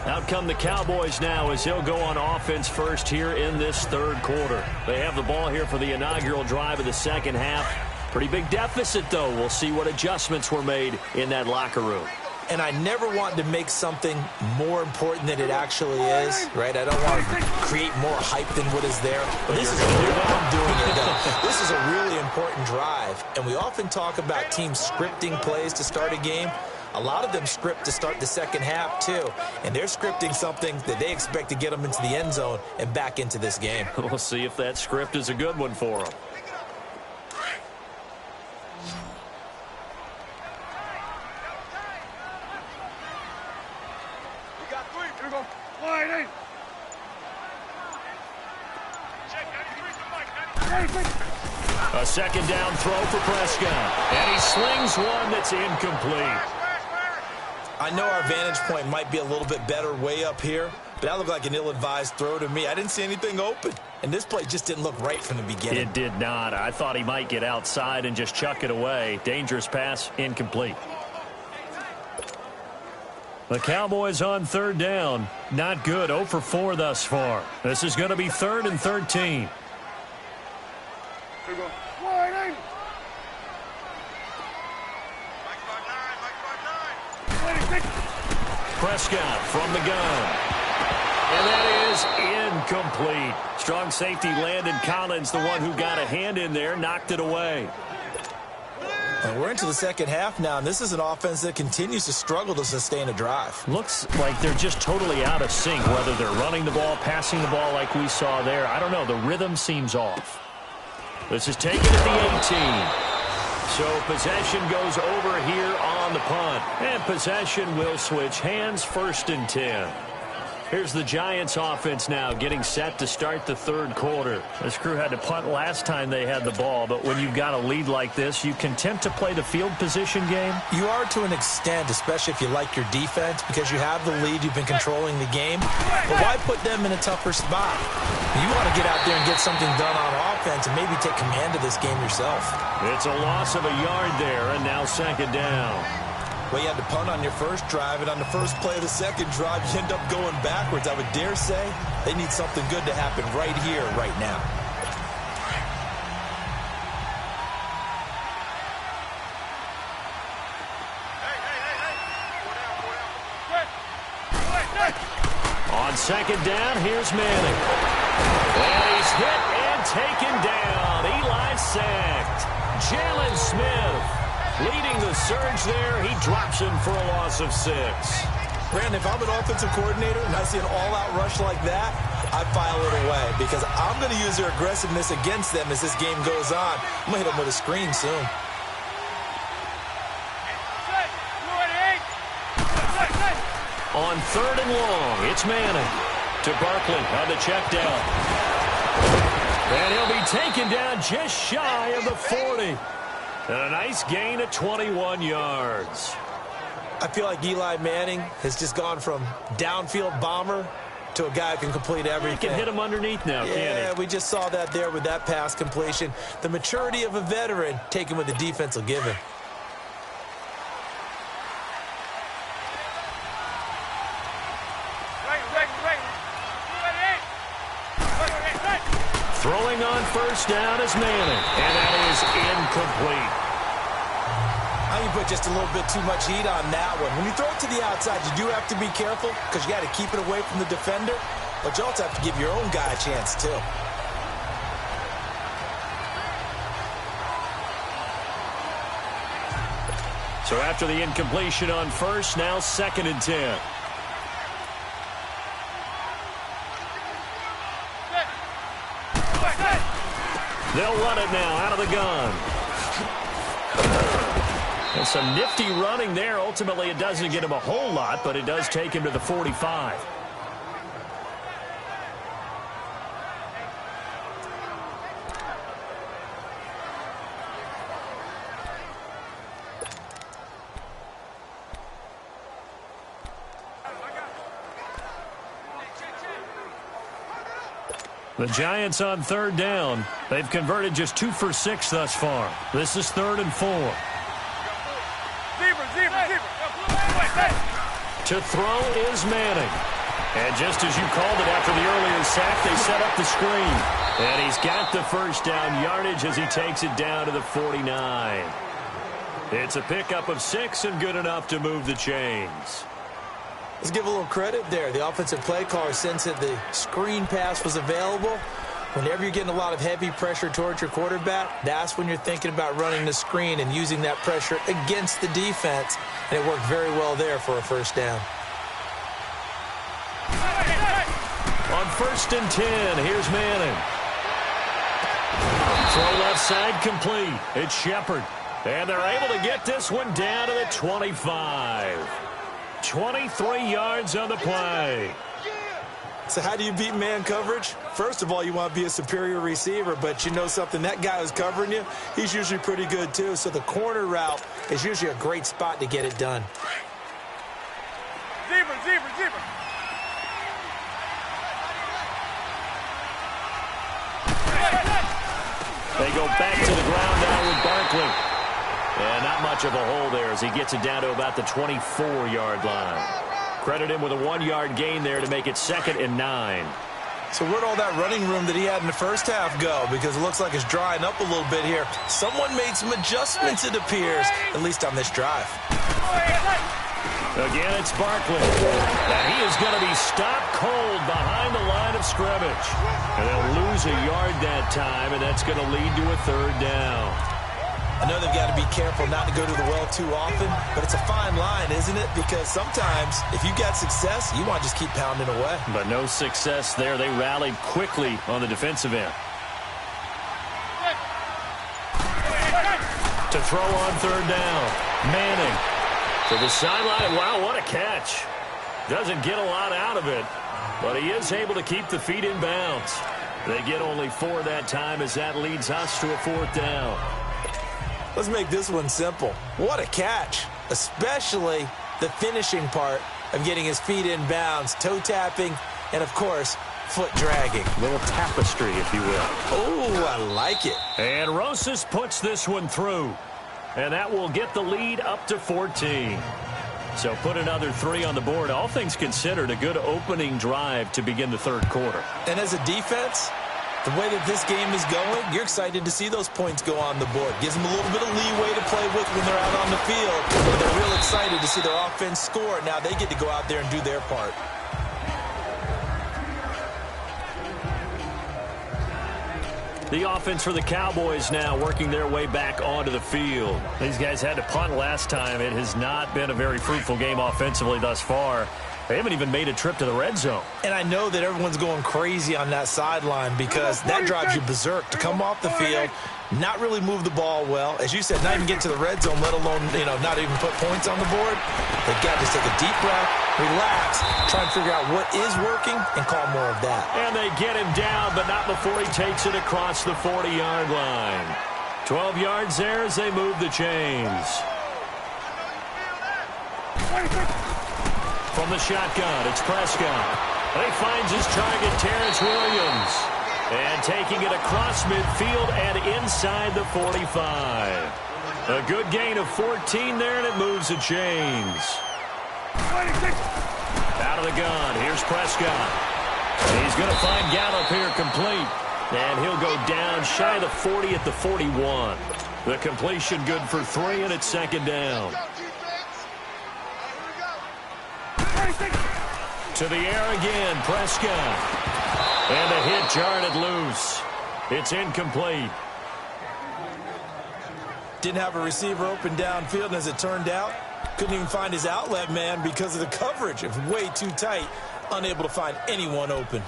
S2: Out come the Cowboys now as he'll go on offense first here in this third quarter. They have the ball here for the inaugural drive of the second half. Pretty big deficit, though. We'll see what adjustments were made in that locker room.
S3: And I never want to make something more important than it actually is, right? I don't want to create more hype than what is there. But this is I'm doing it, though. This is a really important drive. And we often talk about teams scripting plays to start a game. A lot of them script to start the second half, too. And they're scripting something that they expect to get them into the end zone and back into this game.
S2: We'll see if that script is a good one for them. A second down throw for Prescott. And he slings one that's incomplete.
S3: I know our vantage point might be a little bit better way up here, but that looked like an ill-advised throw to me. I didn't see anything open, and this play just didn't look right from the beginning.
S2: It did not. I thought he might get outside and just chuck it away. Dangerous pass, incomplete. The Cowboys on third down. Not good. 0 for 4 thus far. This is going to be 3rd and 13. Prescott from the gun. And that is incomplete. Strong safety Landon Collins, the one who got a hand in there, knocked it away.
S3: And we're into the second half now, and this is an offense that continues to struggle to sustain a drive.
S2: Looks like they're just totally out of sync, whether they're running the ball, passing the ball like we saw there. I don't know. The rhythm seems off. This is taken at the 18. So possession goes over here on the punt. And possession will switch hands, 1st and 10. Here's the Giants offense now getting set to start the third quarter. This crew had to punt last time they had the ball, but when you've got a lead like this, you content to play the field position game?
S3: You are to an extent, especially if you like your defense, because you have the lead, you've been controlling the game. But why put them in a tougher spot? You want to get out there and get something done on offense and maybe take command of this game yourself.
S2: It's a loss of a yard there, and now second down.
S3: Well, you had to punt on your first drive, and on the first play of the second drive, you end up going backwards. I would dare say they need something good to happen right here, right now.
S2: On second down, here's Manning. And he's hit and taken down. Eli sacked. Jalen Smith leading the surge there. He drops him for a loss of 6.
S3: Brandon, if I'm an offensive coordinator and I see an all-out rush like that, I file it away because I'm going to use their aggressiveness against them as this game goes on. I'm going to hit them with a screen soon.
S2: On 3rd and long, it's Manning to Barkley on the check down. And he'll be taken down just shy of the 40. And a nice gain of 21 yards.
S3: I feel like Eli Manning has just gone from downfield bomber to a guy who can complete everything.
S2: He can hit him underneath now, can't he?
S3: Yeah, we just saw that there with that pass completion. The maturity of a veteran taken with the defense will give him.
S2: Throwing on 1st down is Manning, and that is incomplete.
S3: I think you put just a little bit too much heat on that one. When you throw it to the outside, you do have to be careful because you got to keep it away from the defender, but you also have to give your own guy a chance too.
S2: So after the incompletion on 1st, now 2nd and 10. They'll run it now out of the gun. And some nifty running there. Ultimately, it doesn't get him a whole lot, but it does take him to the 45. The Giants on 3rd down. They've converted just 2 for 6 thus far. This is 3rd and 4. To throw is Manning. And just as you called it after the earlier sack, they set up the screen. And he's got the 1st down yardage as he takes it down to the 49. It's a pickup of 6 and good enough to move the chains.
S3: Let's give a little credit there. The offensive play caller sensed that the screen pass was available. Whenever you're getting a lot of heavy pressure towards your quarterback, that's when you're thinking about running the screen and using that pressure against the defense. And it worked very well there for a 1st down.
S2: On 1st and 10, here's Manning. Throw left side complete. It's Shepard. And they're able to get this one down to the 25. 23 yards on the play.
S3: So how do you beat man coverage? First of all, you want to be a superior receiver, but you know something, that guy who's covering you, he's usually pretty good too. So the corner route is usually a great spot to get it done.
S6: Zebra.
S2: They go back to the ground now with Barkley. And not much of a hole there as he gets it down to about the 24-yard line. Credit him with a 1-yard gain there to make it 2nd and 9.
S3: So where'd all that running room that he had in the first half go? Because it looks like it's drying up a little bit here. Someone made some adjustments, it appears, at least on this drive.
S2: Again, it's Barkley. And he is going to be stopped cold behind the line of scrimmage. And they'll lose a yard that time, and that's going to lead to a 3rd down.
S3: I know they've got to be careful not to go to the well too often, but it's a fine line, isn't it? Because sometimes, if you got success, you want to just keep pounding away.
S2: But no success there. They rallied quickly on the defensive end. To throw on 3rd down. Manning to the sideline. Wow, what a catch. Doesn't get a lot out of it, but he is able to keep the feet in bounds. They get only 4 that time as that leads us to a 4th down.
S3: Let's make this one simple. What a catch, especially the finishing part of getting his feet in bounds, toe tapping, and, of course, foot dragging.
S2: A little tapestry, if you will.
S3: Oh, I like it.
S2: And Rosas puts this one through, and that will get the lead up to 14. So put another 3 on the board. All things considered, a good opening drive to begin the 3rd quarter.
S3: And as a defense, the way that this game is going, you're excited to see those points go on the board. Gives them a little bit of leeway to play with when they're out on the field. But they're real excited to see their offense score. Now they get to go out there and do their part.
S2: The offense for the Cowboys now working their way back onto the field. These guys had to punt last time. It has not been a very fruitful game offensively thus far. They haven't even made a trip to the red zone.
S3: And I know that everyone's going crazy on that sideline because that drives you berserk to come off the field, not really move the ball well. As you said, not even get to the red zone, let alone, not even put points on the board. They've got to just take a deep breath, relax, try and figure out what is working, and call more of that.
S2: And they get him down, but not before he takes it across the 40-yard line. 12 yards there as they move the chains. From the shotgun, it's Prescott. He finds his target, Terrence Williams. And taking it across midfield and inside the 45. A good gain of 14 there, and it moves the chains. Out of the gun, here's Prescott. He's going to find Gallup here complete. And he'll go down shy of the 40 at the 41. The completion good for 3, and it's second down. To the air again, Prescott. And a hit jarred loose. It's incomplete.
S3: Didn't have a receiver open downfield, and as it turned out, couldn't even find his outlet man because of the coverage. It was way too tight, unable to find anyone open.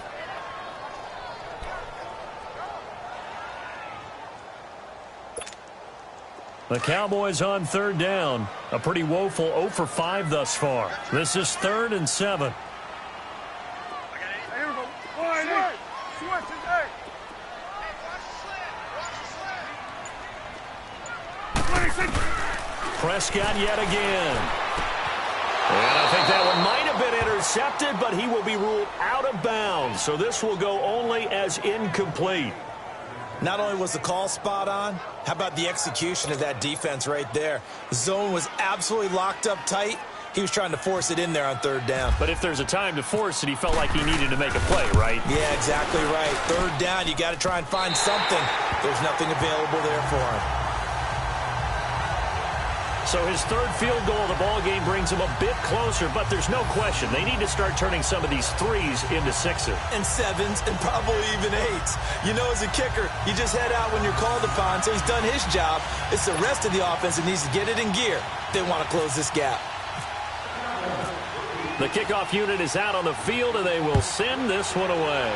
S2: The Cowboys on third down. A pretty woeful 0 for 5 thus far. This is 3rd and 7. Prescott yet again. And I think that one might have been intercepted, but he will be ruled out of bounds. So this will go only as incomplete.
S3: Not only was the call spot on, how about the execution of that defense right there? The zone was absolutely locked up tight. He was trying to force it in there on third down.
S2: But if there's a time to force it, he felt like he needed to make a play, right?
S3: Yeah, exactly right. Third down, you got to try and find something. There's nothing available there for him.
S2: So his third field goal of the ball game brings him a bit closer, but there's no question they need to start turning some of these 3s into 6s.
S3: And 7s and probably even 8s. As a kicker, you just head out when you're called upon, so he's done his job. It's the rest of the offense that needs to get it in gear. They want to close this gap.
S2: The kickoff unit is out on the field, and they will send this one away.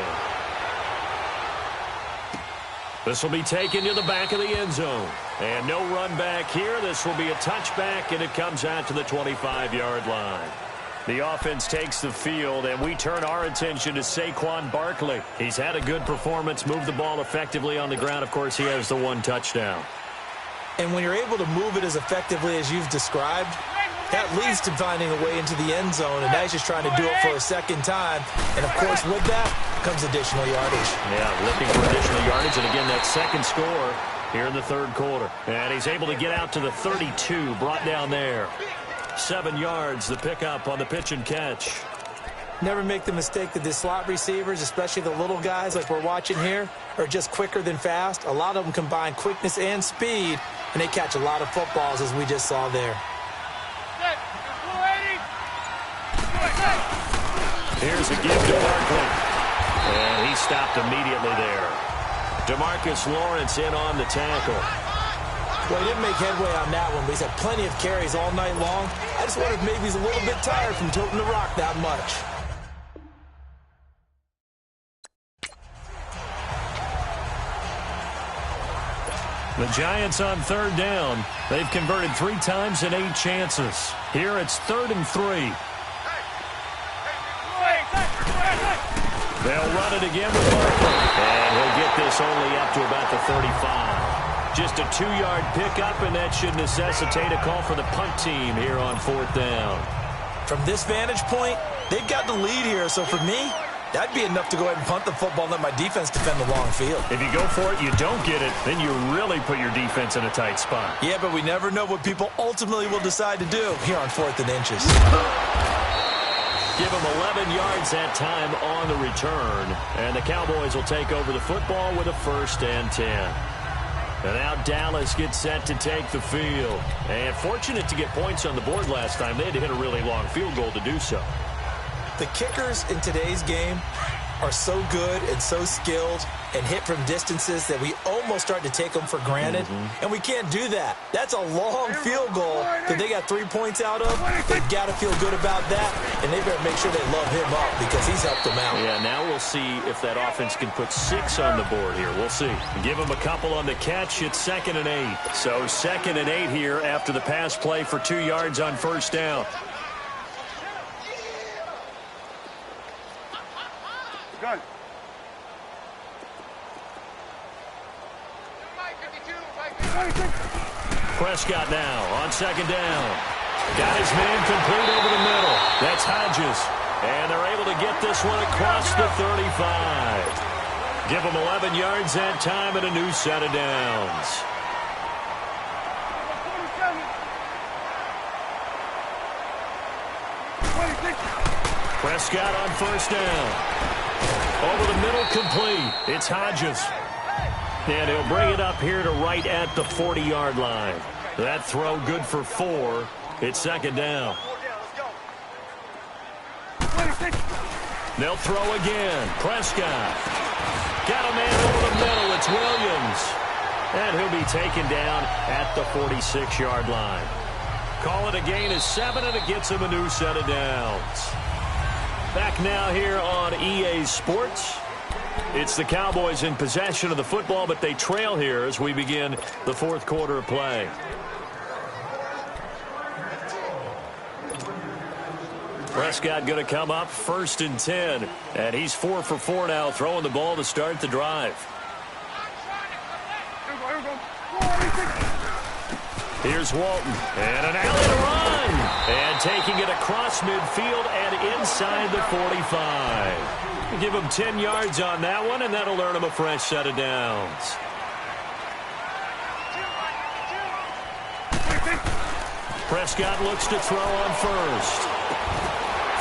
S2: This will be taken to the back of the end zone. And no run back here. This will be a touchback, and it comes out to the 25-yard line. The offense takes the field, and we turn our attention to Saquon Barkley. He's had a good performance, moved the ball effectively on the ground. Of course, he has the 1 touchdown.
S3: And when you're able to move it as effectively as you've described, that leads to finding a way into the end zone, and now he's just trying to do it for a second time. And, of course, with that comes additional yardage.
S2: Yeah, looking for additional yardage, and again, that second score here in the third quarter. And he's able to get out to the 32, brought down there. 7 yards, the pickup on the pitch and catch.
S3: Never make the mistake that the slot receivers, especially the little guys like we're watching here, are just quicker than fast. A lot of them combine quickness and speed, and they catch a lot of footballs, as we just saw there.
S2: Here's a give to Barkley. And he stopped immediately there. DeMarcus Lawrence in on the tackle.
S3: Well, he didn't make headway on that one, but he's had plenty of carries all night long. I just wonder if maybe he's a little bit tired from toting the rock that much.
S2: The Giants on third down. They've converted 3 times in 8 chances. Here it's 3rd and 3. They'll run it again with Barkley. And he'll get this only up to about the 35. Just a 2-yard pickup, and that should necessitate a call for the punt team here on 4th down.
S3: From this vantage point, they've got the lead here. So for me, that'd be enough to go ahead and punt the football and let my defense defend the long field.
S2: If you go for it, you don't get it, then you really put your defense in a tight spot.
S3: Yeah, but we never know what people ultimately will decide to do here on 4th and inches.
S2: Give them 11 yards that time on the return. And the Cowboys will take over the football with a 1st and 10. And now Dallas gets set to take the field. And fortunate to get points on the board last time. They had to hit a really long field goal to do so.
S3: The kickers in today's game are so good and so skilled and hit from distances that we almost start to take them for granted, and we can't do that. That's a long field goal that they got 3 points out of. They've got to feel good about that, and they better make sure they love him up because he's helped them out.
S2: Yeah, now we'll see if that offense can put 6 on the board here. We'll see. Give him a couple on the catch. It's 2nd and 8. So 2nd and 8 here after the pass play for 2 yards on first down.
S6: Good.
S2: Prescott now on 2nd down. Got his man complete over the middle. That's Hodges. And they're able to get this one across the 35. Give them 11 yards that time and a new set of downs. Prescott on first down. Over the middle, complete. It's Hodges. And he'll bring it up here to right at the 40-yard line. That throw good for 4. It's 2nd down. They'll throw again. Prescott. Got a man over the middle. It's Williams. And he'll be taken down at the 46-yard line. Call it a gain of 7, and it gets him a new set of downs. Back now here on EA Sports. It's the Cowboys in possession of the football, but they trail here as we begin the 4th quarter of play. Prescott going to come up 1st and 10, and he's 4 for 4 now, throwing the ball to start the drive. Here's Walton, and an alley to run, and taking it across midfield and inside the 45. Give him 10 yards on that one, and that'll earn him a fresh set of downs. Prescott looks to throw on first.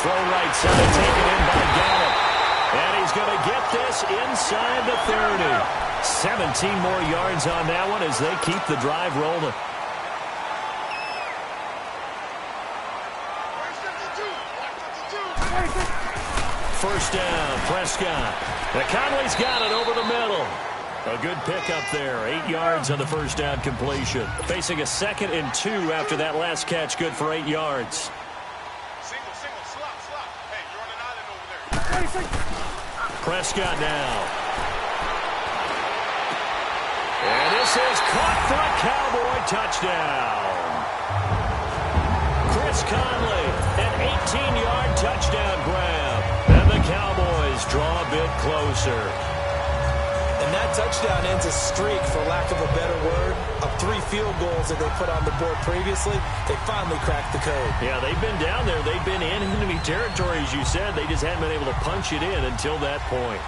S2: Throw right side, taken in by Gallup. And he's going to get this inside the 30. 17 more yards on that one as they keep the drive rolling. First down, Prescott. Now Conley's got it over the middle. A good pickup there. 8 yards on the first down completion. Facing a 2nd and 2 after that last catch. Good for 8 yards.
S6: Single, slot. Hey, you're on an island over there.
S2: Prescott now. And this is caught for a Cowboy touchdown. Chris Conley, an 18-yard touchdown grab. And the Cowboys draw a bit closer.
S3: And that touchdown ends a streak, for lack of a better word, of 3 field goals that they put on the board previously. They finally cracked the code.
S2: Yeah, they've been down there. They've been in enemy territory, as you said. They just hadn't been able to punch it in until that point.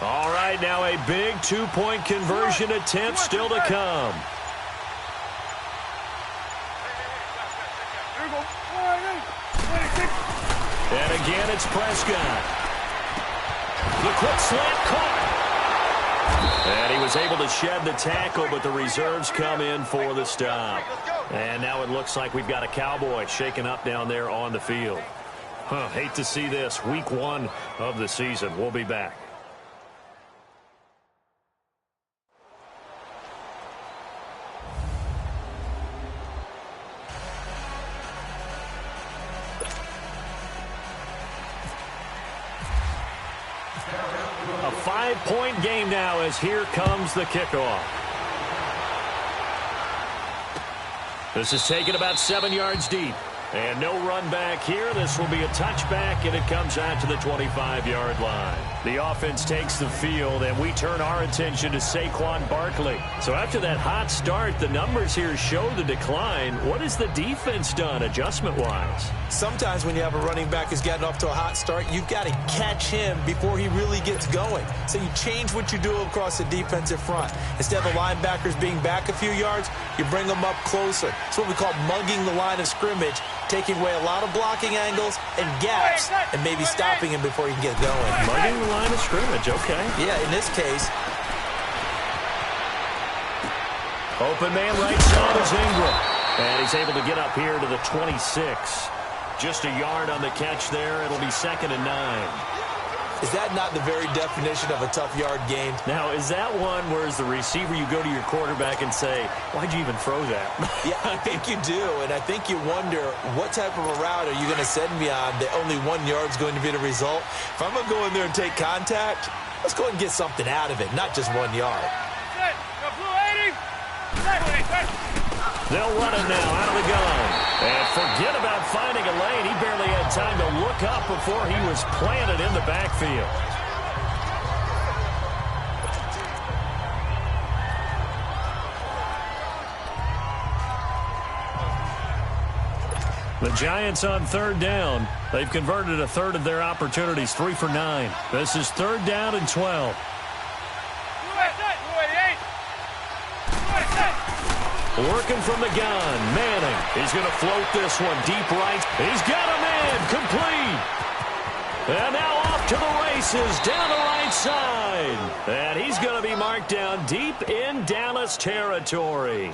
S2: All right, now a big 2-point conversion attempt still to come. And again, it's Prescott. The quick slant caught. And he was able to shed the tackle, but the reserves come in for the stop. And now it looks like we've got a Cowboy shaken up down there on the field. Hate to see this. Week 1 of the season. We'll be back. A 5-point game now as here comes the kickoff. This is taken about 7 yards deep. And no run back here. This will be a touchback, and it comes out to the 25-yard line. The offense takes the field, and we turn our attention to Saquon Barkley. So after that hot start, the numbers here show the decline. What has the defense done adjustment-wise?
S3: Sometimes when you have a running back who's getting off to a hot start, you've got to catch him before he really gets going. So you change what you do across the defensive front. Instead of the linebackers being back a few yards, you bring them up closer. It's what we call mugging the line of scrimmage, taking away a lot of blocking angles and gaps, and maybe stopping him before he can get going.
S2: Mugging the line of scrimmage, okay.
S3: Yeah, in this case.
S2: Open man right side is Ingram. And he's able to get up here to the 26. Just a yard on the catch there. It'll be 2nd and 9.
S3: Is that not the very definition of a tough yard gain?
S2: Now, is that one where as the receiver you go to your quarterback and say, why'd you even throw that?
S3: Yeah, I think you do, and I think you wonder what type of a route are you going to send me on that only 1 yard's going to be the result? If I'm going to go in there and take contact, let's go ahead and get something out of it, not just 1 yard.
S2: They'll run it now out of the gun. And forget about finding a lane. He barely had time to look up before he was planted in the backfield. The Giants on 3rd down. They've converted a third of their opportunities, 3 for 9. This is 3rd down and 12. Working from the gun, Manning. He's going to float this one deep right. He's got a man, complete. And now off to the races, down the right side. And he's going to be marked down deep in Dallas territory.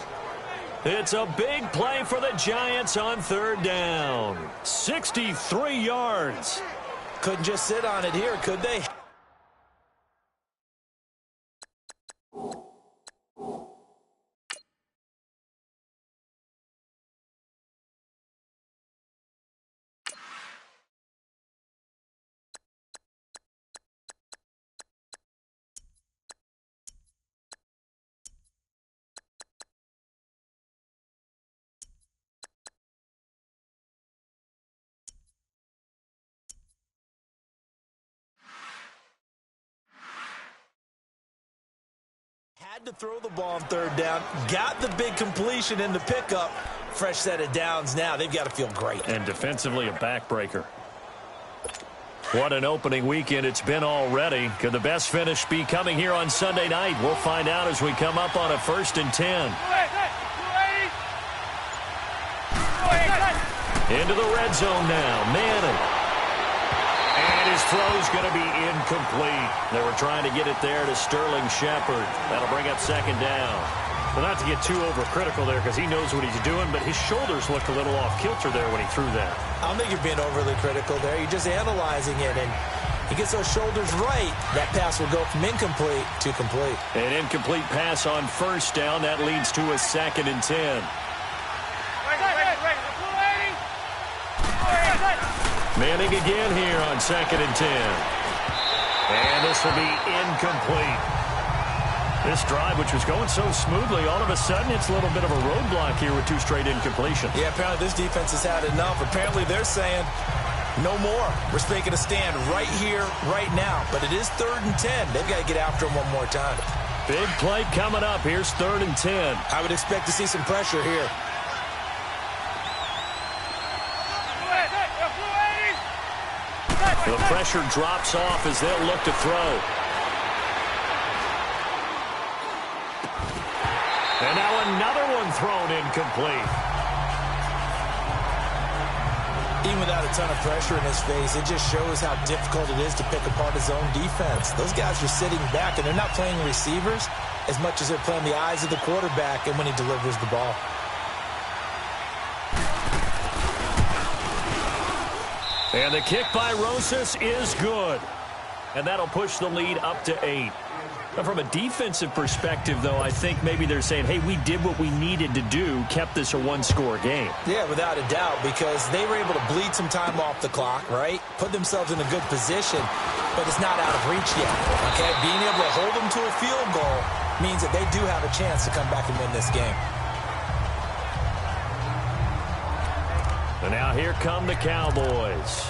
S2: It's a big play for the Giants on 3rd down. 63 yards.
S3: Couldn't just sit on it here, could they? Had to throw the ball on 3rd down. Got the big completion in the pickup. Fresh set of downs now. They've got to feel great.
S2: And defensively a backbreaker. What an opening weekend it's been already. Could the best finish be coming here on Sunday night? We'll find out as we come up on a 1st and 10. Into the red zone now. Manning. And his throw's going to be incomplete. They were trying to get it there to Sterling Shepard. That'll bring up 2nd down. Well, not to get too overcritical there because he knows what he's doing, but his shoulders looked a little off kilter there when he threw that.
S3: I don't think you're being overly critical there. You're just analyzing it, and he gets those shoulders right. That pass will go from incomplete to complete.
S2: An incomplete pass on 1st down. That leads to a 2nd and 10. Manning again here on 2nd and 10. And this will be incomplete. This drive, which was going so smoothly, all of a sudden it's a little bit of a roadblock here with 2 straight incompletions.
S3: Yeah, apparently this defense has had enough. Apparently they're saying no more. We're making a stand right here, right now. But it is 3rd and 10. They've got to get after him one more time.
S2: Big play coming up. Here's 3rd and 10.
S3: I would expect to see some pressure here.
S2: The pressure drops off as they'll look to throw. And now another one thrown incomplete.
S3: Even without a ton of pressure in his face, it just shows how difficult it is to pick apart his own defense. Those guys are sitting back, and they're not playing receivers as much as they're playing the eyes of the quarterback and when he delivers the ball.
S2: And the kick by Rosas is good. And that'll push the lead up to 8. Now, from a defensive perspective, though, I think maybe they're saying, hey, we did what we needed to do, kept this a 1-score game.
S3: Yeah, without a doubt, because they were able to bleed some time off the clock, right? Put themselves in a good position, but it's not out of reach yet, okay? Being able to hold them to a field goal means that they do have a chance to come back and win this game.
S2: And now here come the Cowboys.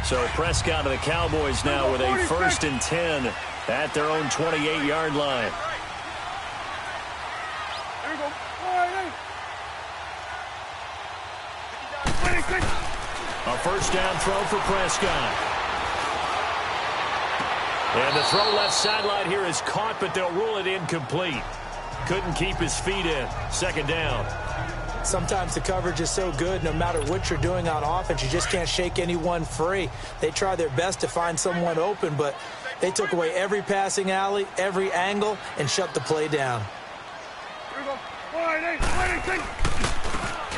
S2: So Prescott and the Cowboys now with a 1st and 10 at their own 28-yard line. A first down throw for Prescott. And the throw left sideline here is caught, but they'll rule it incomplete. Couldn't keep his feet in. 2nd down.
S3: Sometimes the coverage is so good, no matter what you're doing on offense, you just can't shake anyone free. They try their best to find someone open, but they took away every passing alley, every angle, and shut the play down.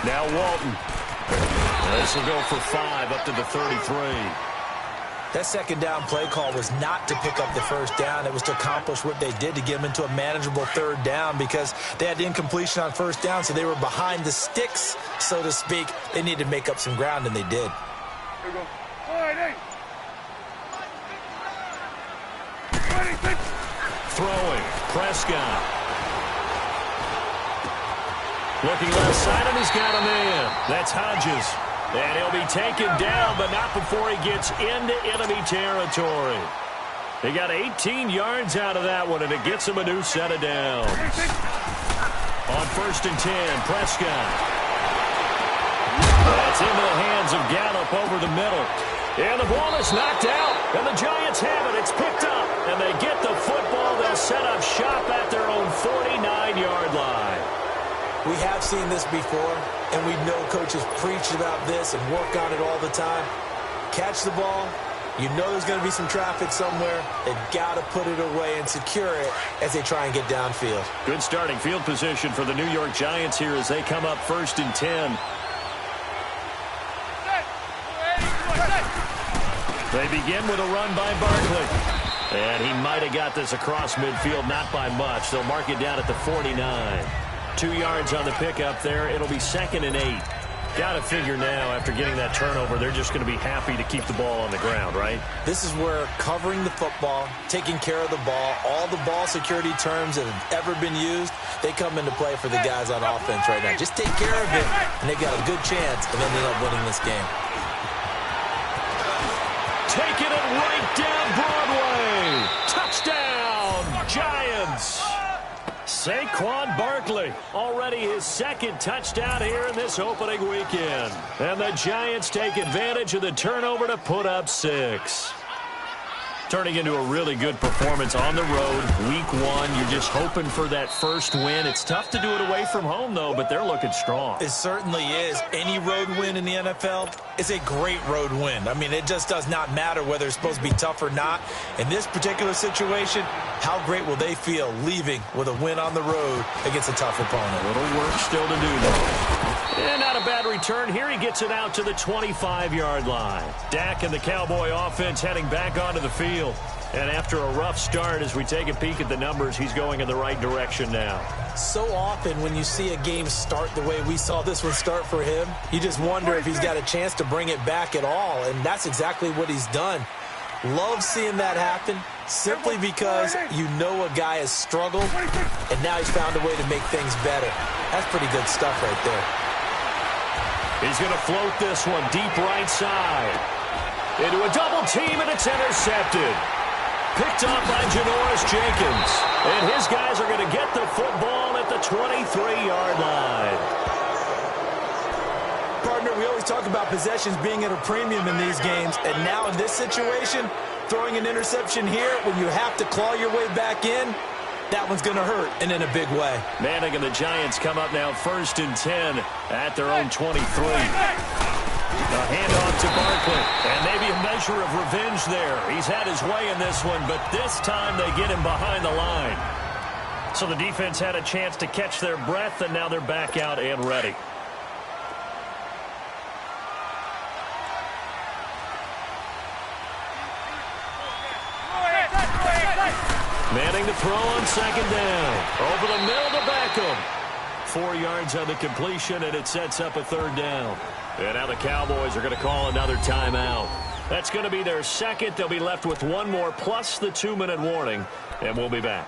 S2: Now Walton. This will go for 5 up to the 33.
S3: That 2nd down play call was not to pick up the 1st down. It was to accomplish what they did, to get them into a manageable 3rd down, because they had incompletion on 1st down, so they were behind the sticks, so to speak. They needed to make up some ground, and they did.
S2: Throwing. Prescott. Looking left side, and he's got a man. That's Hodges. And he'll be taken down, but not before he gets into enemy territory. He got 18 yards out of that one, and it gets him a new set of downs. On 1st and 10, Prescott. That's into the hands of Gallup over the middle. And the ball is knocked out, and the Giants have it. It's picked up, and they get the football. They'll set up shop at their own 49-yard line.
S3: We have seen this before, and we know coaches preach about this and work on it all the time. Catch the ball. You know there's going to be some traffic somewhere. They've got to put it away and secure it as they try and get downfield.
S2: Good starting field position for the New York Giants here as they come up 1st and 10. They begin with a run by Barkley. And he might have got this across midfield, not by much. They'll mark it down at the 49. 2 yards on the pickup there. It'll be 2nd and 8. Got to figure now, after getting that turnover, they're just going to be happy to keep the ball on the ground, right?
S3: This is where covering the football, taking care of the ball, all the ball security terms that have ever been used, they come into play for the guys on offense right now. Just take care of it, and they've got a good chance of ending up winning this game.
S2: Taking it right down Broadway. Touchdown, Giants. Saquon Barkley, already his 2nd touchdown here in this opening weekend. And the Giants take advantage of the turnover to put up 6. Turning into a really good performance on the road. Week 1, you're just hoping for that first win. It's tough to do it away from home, though, but they're looking strong.
S3: It certainly is. Any road win in the NFL is a great road win. I mean, it just does not matter whether it's supposed to be tough or not. In this particular situation, how great will they feel leaving with a win on the road against a tough opponent?
S2: A little work still to do, though. And not a bad return here. He gets it out to the 25-yard line. Dak and the Cowboy offense heading back onto the field. And after a rough start, as we take a peek at the numbers, he's going in the right direction now.
S3: So often when you see a game start the way we saw this one start for him, you just wonder if he's got a chance to bring it back at all. And that's exactly what he's done. Love seeing that happen, simply because you know a guy has struggled, and now he's found a way to make things better. That's pretty good stuff right there.
S2: He's going to float this one deep right side. Into a double team, and it's intercepted. Picked up by Janoris Jenkins. And his guys are going to get the football at the 23-yard line.
S3: Partner, we always talk about possessions being at a premium in these games. And now in this situation, throwing an interception here when you have to claw your way back in, that one's going to hurt, and in a big way.
S2: Manning and the Giants come up now 1st and 10 at their own 23. A handoff to Barkley, and maybe a measure of revenge there. He's had his way in this one, but this time they get him behind the line. So the defense had a chance to catch their breath, and now they're back out and ready. Manning to throw on 2nd down. Over the middle to Beckham. 4 yards on the completion, and it sets up a 3rd down. And now the Cowboys are going to call another timeout. That's going to be their 2nd. They'll be left with 1 more plus the 2-minute warning, and we'll be back.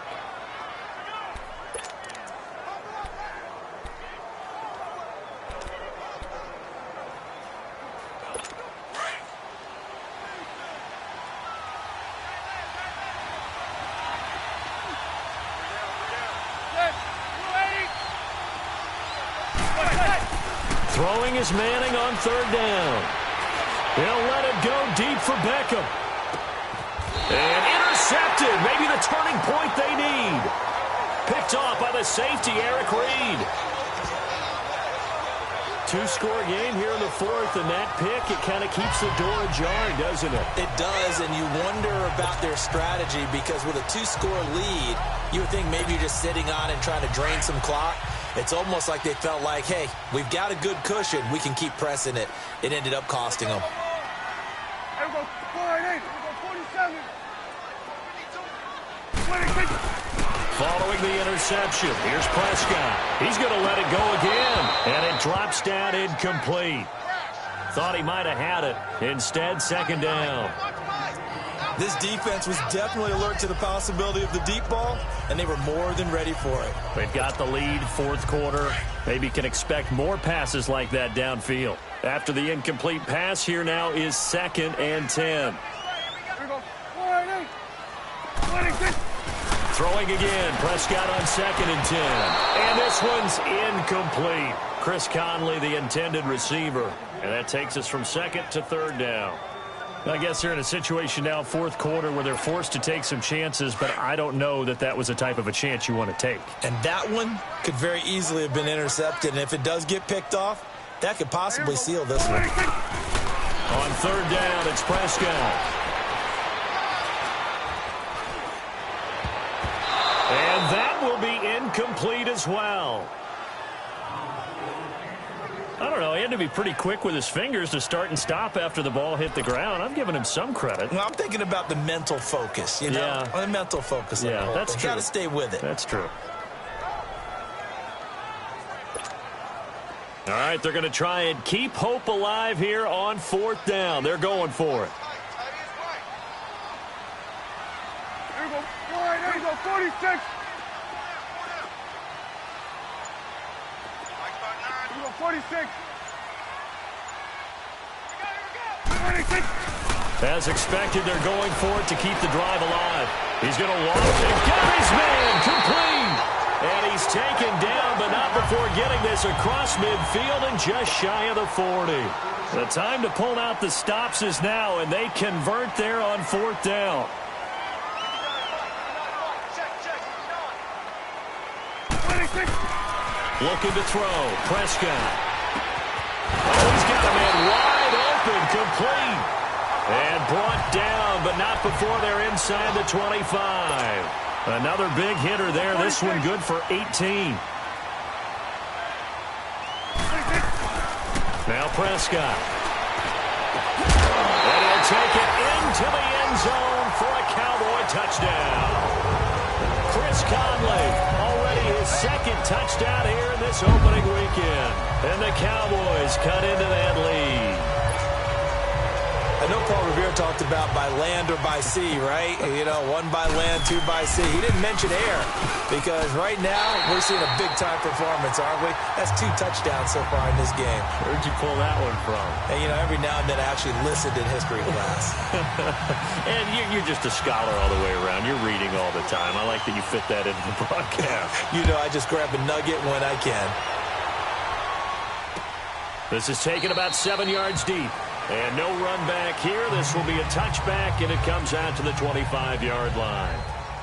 S2: Throwing is Manning on third down. He'll let it go deep for Beckham. And intercepted. Maybe the turning point they need. Picked off by the safety, Eric Reed. Two-score game here in the fourth, and that pick, it kind of keeps the door ajar, doesn't it?
S3: It does, and you wonder about their strategy because with a two-score lead, you would think maybe you're just sitting on and trying to drain some clock. It's almost like they felt like, hey, we've got a good cushion. We can keep pressing it. It ended up costing them.
S6: Here we go. 48. Here we go. 47. 26.
S2: Following the interception, here's Prescott. He's going to let it go again, and it drops down incomplete. Thought he might have had it. Instead, second down.
S3: This defense was definitely alert to the possibility of the deep ball, and they were more than ready for it.
S2: They've got the lead, fourth quarter. Maybe can expect more passes like that downfield. After the incomplete pass, here now is 2nd and 10.
S6: Here we go. 48. 26.
S2: Throwing again, Prescott on 2nd and 10. And this one's incomplete. Chris Conley, the intended receiver. And that takes us from 2nd to 3rd down. I guess they're in a situation now, fourth quarter, where they're forced to take some chances, but I don't know that that was the type of a chance you want to take.
S3: And that one could very easily have been intercepted, and if it does get picked off, that could possibly seal this one.
S2: On 3rd down, it's Prescott. And that will be incomplete as well. I don't know. He had to be pretty quick with his fingers to start and stop after the ball hit the ground. I'm giving him some credit.
S3: Well, I'm thinking about the mental focus, you know?
S2: Yeah.
S3: The mental focus.
S2: Yeah, that's true.
S3: Got to stay with it.
S2: That's true. All right, they're going to try and keep hope alive here on 4th down. They're going for it.
S6: Here we go. 48. Here we go. 46. Here we go. 46. 26.
S2: As expected, they're going for it to keep the drive alive. He's going to launch and get his man complete. And he's taken down, but not before getting this across midfield and just shy of the 40. The time to pull out the stops is now, and they convert there on 4th down. Looking to throw. Prescott. Oh, he's got a man wide open, complete. And brought down, but not before they're inside the 25. Another big hitter there. This one good for 18. Now Prescott. And he'll take it into the end zone for a Cowboy touchdown. Chris Conley, already his 2nd touchdown here in this opening weekend. And the Cowboys cut into that lead.
S3: I know Paul Revere talked about by land or by sea, right? You know, 1 by land, 2 by sea. He didn't mention air because right now we're seeing a big-time performance, aren't we? That's 2 touchdowns so far in this game.
S2: Where'd you pull that one from?
S3: And, you know, every now and then I actually listened in history class.
S2: And you're just a scholar all the way around. You're reading all the time. I like that you fit that into the broadcast.
S3: You know, I just grab a nugget when I can.
S2: This is taken about 7 yards deep. And no run back here. This will be a touchback, and it comes out to the 25-yard line.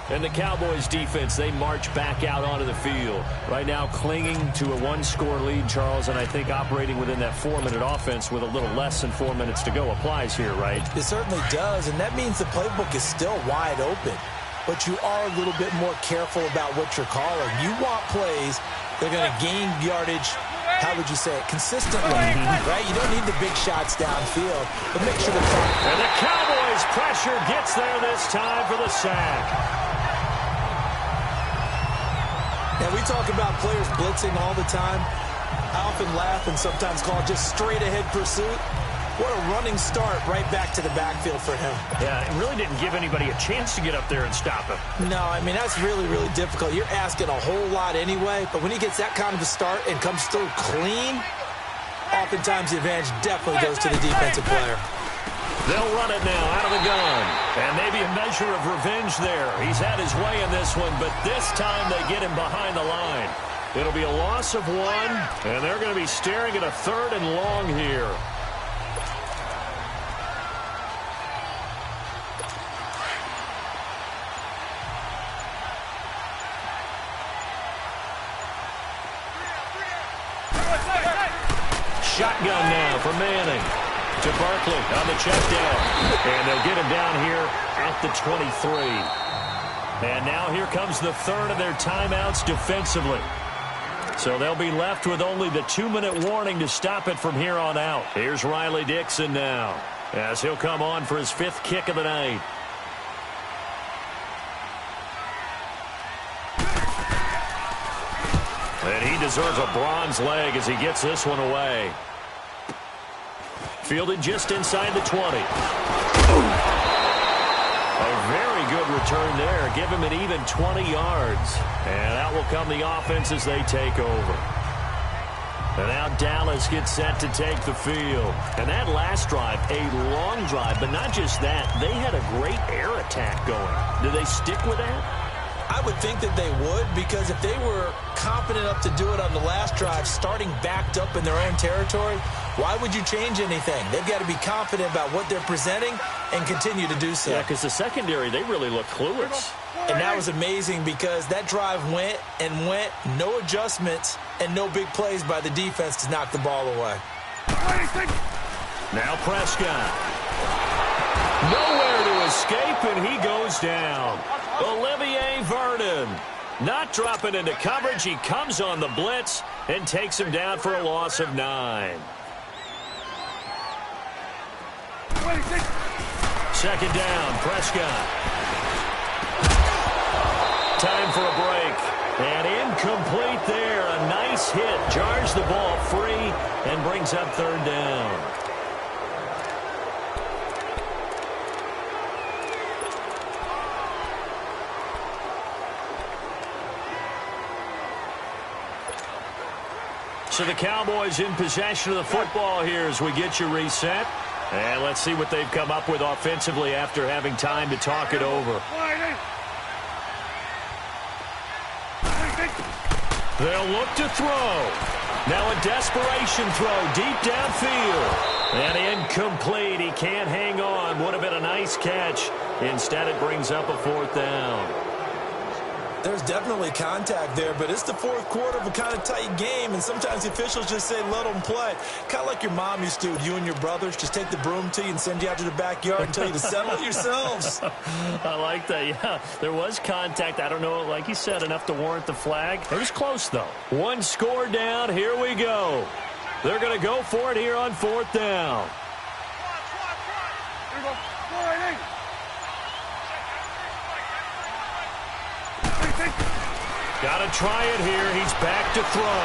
S2: And the Cowboys defense, they march back out onto the field. Right now clinging to a 1-score lead, Charles, and I think operating within that 4-minute offense with a little less than 4 minutes to go applies here, right?
S3: It certainly does, and that means the playbook is still wide open. But you are a little bit more careful about what you're calling. You want plays that are going to gain yardage, how would you say it, consistently, right? You don't need the big shots downfield, but make sure the clock.
S2: And the Cowboys' pressure gets there this time for the sack.
S3: Now, we talk about players blitzing all the time. I often laugh and sometimes call it just straight-ahead pursuit. What a running start right back to the backfield for him.
S2: Yeah, it really didn't give anybody a chance to get up there and stop him.
S3: No, I mean, that's really, really difficult. You're asking a whole lot anyway, but when he gets that kind of a start and comes through clean, oftentimes the advantage definitely goes to the defensive player.
S2: They'll run it now out of the gun. And maybe a measure of revenge there. He's had his way in this one, but this time they get him behind the line. It'll be a loss of 1, and they're going to be staring at a 3rd and long here. Shotgun now for Manning. To Barkley on the check down. And they'll get him down here at the 23. And now here comes the 3rd of their timeouts defensively. So they'll be left with only the 2-minute warning to stop it from here on out. Here's Riley Dixon now as he'll come on for his 5th kick of the night. And he deserves a bronze leg as he gets this one away. Fielded just inside the 20. A very good return there. Give him an even 20 yards. And out will come the offense as they take over. And now Dallas gets set to take the field. And that last drive, a long drive, but not just that. They had a great air attack going. Do they stick with that?
S3: I would think that they would, because if they were confident enough to do it on the last drive, starting backed up in their own territory, why would you change anything? They've got to be confident about what they're presenting and continue to do so.
S2: Yeah, because the secondary, they really look clueless.
S3: And that was amazing because that drive went and went, no adjustments, and no big plays by the defense to knock the ball away.
S2: Now Prescott. Nowhere to escape, and he goes down. Olivier Vernon not dropping into coverage. He comes on the blitz and takes him down for a loss of 9. Second down, Prescott. Time for a break. And incomplete there. A nice hit. Jars the ball free and brings up 3rd down. So the Cowboys in possession of the football here as we get you reset. And let's see what they've come up with offensively after having time to talk it over. They'll look to throw. Now a desperation throw deep downfield. And incomplete. He can't hang on. Would have been a nice catch. Instead, it brings up a 4th down.
S3: There's definitely contact there, but it's the 4th quarter of a kind of tight game, and sometimes the officials just say, let them play. Kind of like your mom used to, you and your brothers, just take the broom to you and send you out to the backyard and tell you to settle it yourselves.
S2: I like that, yeah. There was contact. I don't know, like you said, enough to warrant the flag. It was close, though. 1 score down. Here we go. They're going to go for it here on 4th down.
S6: Here we go.
S2: Got to try it here. He's back to throw.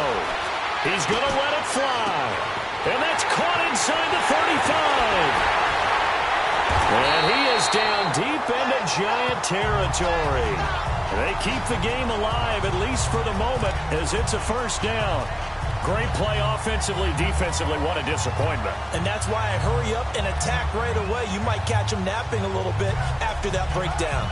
S2: He's going to let it fly. And that's caught inside the 35. And he is down deep into Giant territory. They keep the game alive, at least for the moment, as it's a 1st down. Great play offensively, defensively. What a disappointment.
S3: And that's why I hurry up and attack right away. You might catch him napping a little bit after that breakdown.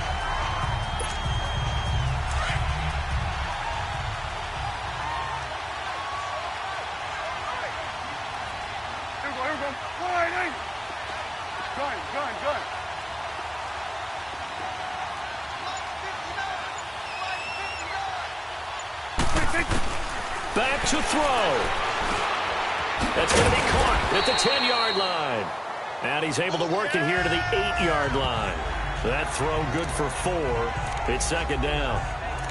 S2: Back to throw. That's going to be caught at the 10-yard line. And he's able to work it here to the 8-yard line. That throw good for 4. It's 2nd down.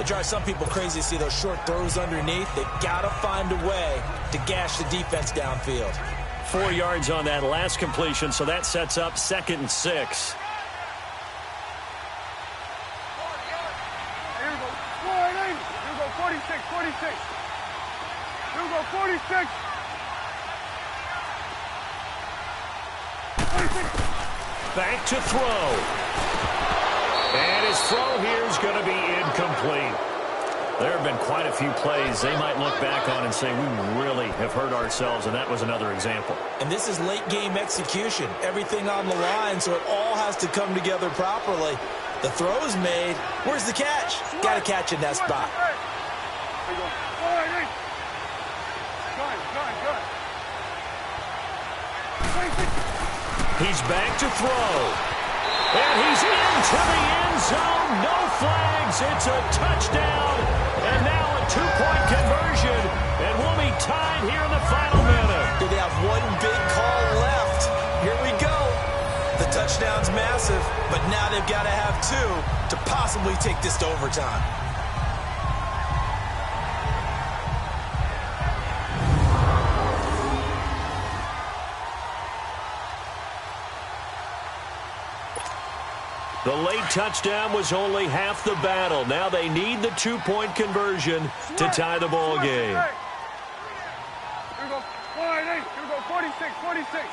S3: It drives some people crazy to see those short throws underneath. They've got to find a way to gash the defense downfield.
S2: 4 yards on that last completion, so that sets up 2nd and 6.
S6: Here we go. 46, 46. Here we go, 46. 46.
S2: Back to throw. And his throw here is going to be incomplete. There have been quite a few plays they might look back on and say, we really have hurt ourselves, and that was another example.
S3: And this is late-game execution. Everything on the line, so it all has to come together properly. The throw's made. Where's the catch? Got to catch in that spot.
S6: Here we go.
S2: He's back to throw. And he's into the end zone. No flags. It's a touchdown. And now a two-point conversion. And we'll be tied here in the final minute.
S3: They have one big call left. Here we go. The touchdown's massive, but now they've got to have two to possibly take this to overtime.
S2: The late touchdown was only half the battle. Now they need the two-point conversion to tie the ball game.
S6: Here we go. 198. Here we go. 46. 46.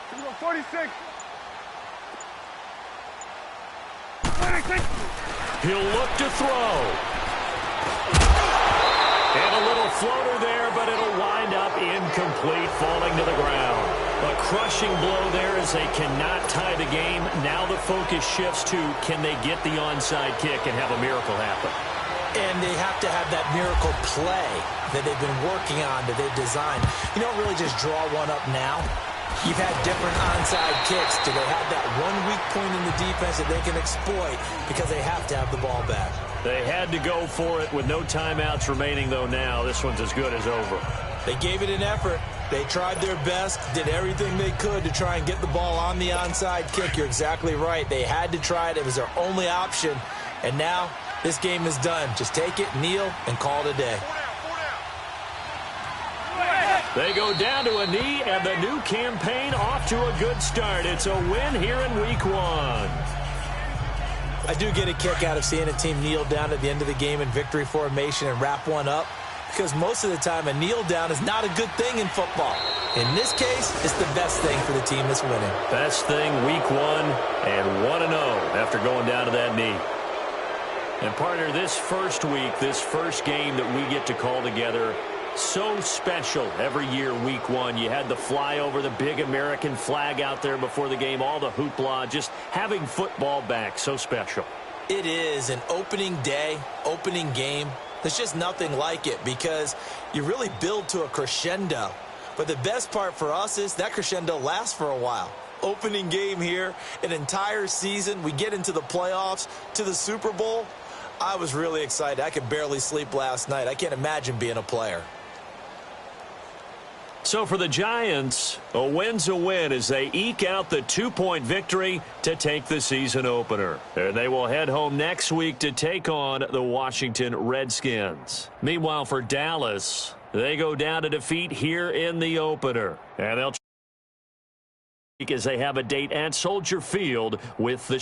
S6: Here we go. 46. 46.
S2: He'll look to throw. And a little floater there, but it'll wind up incomplete, falling to the ground. A crushing blow there as they cannot tie the game. Now the focus shifts to, can they get the onside kick and have a miracle happen?
S3: And they have to have that miracle play that they've been working on, that they've designed. You don't really just draw one up now. You've had different onside kicks. Do they have that one weak point in the defense that they can exploit because they have to have the ball back?
S2: They had to go for it with no timeouts remaining, though, now. This one's as good as over.
S3: They gave it an effort. They tried their best, did everything they could to try and get the ball on the onside kick. You're exactly right. They had to try it. It was their only option. And now this game is done. Just take it, kneel, and call it a day.
S2: They go down to a knee, and the new campaign off to a good start. It's a win here in Week 1.
S3: I do get a kick out of seeing a team kneel down at the end of the game in victory formation and wrap one up, because most of the time a kneel down is not a good thing in football. In this case, it's the best thing for the team that's winning.
S2: Best thing, Week 1, and 1-0 after going down to that knee. And partner, this first week, this first game that we get to call together, so special every year, Week 1. You had the flyover, the big American flag out there before the game, all the hoopla, just having football back, so special.
S3: It is an opening day, opening game. There's just nothing like it because you really build to a crescendo. But the best part for us is that crescendo lasts for a while. Opening game here, an entire season. We get into the playoffs, to the Super Bowl. I was really excited. I could barely sleep last night. I can't imagine being a player.
S2: So for the Giants, a win's a win as they eke out the two-point victory to take the season opener. And they will head home next week to take on the Washington Redskins. Meanwhile, for Dallas, they go down to defeat here in the opener. And they'll as they have a date at Soldier Field with the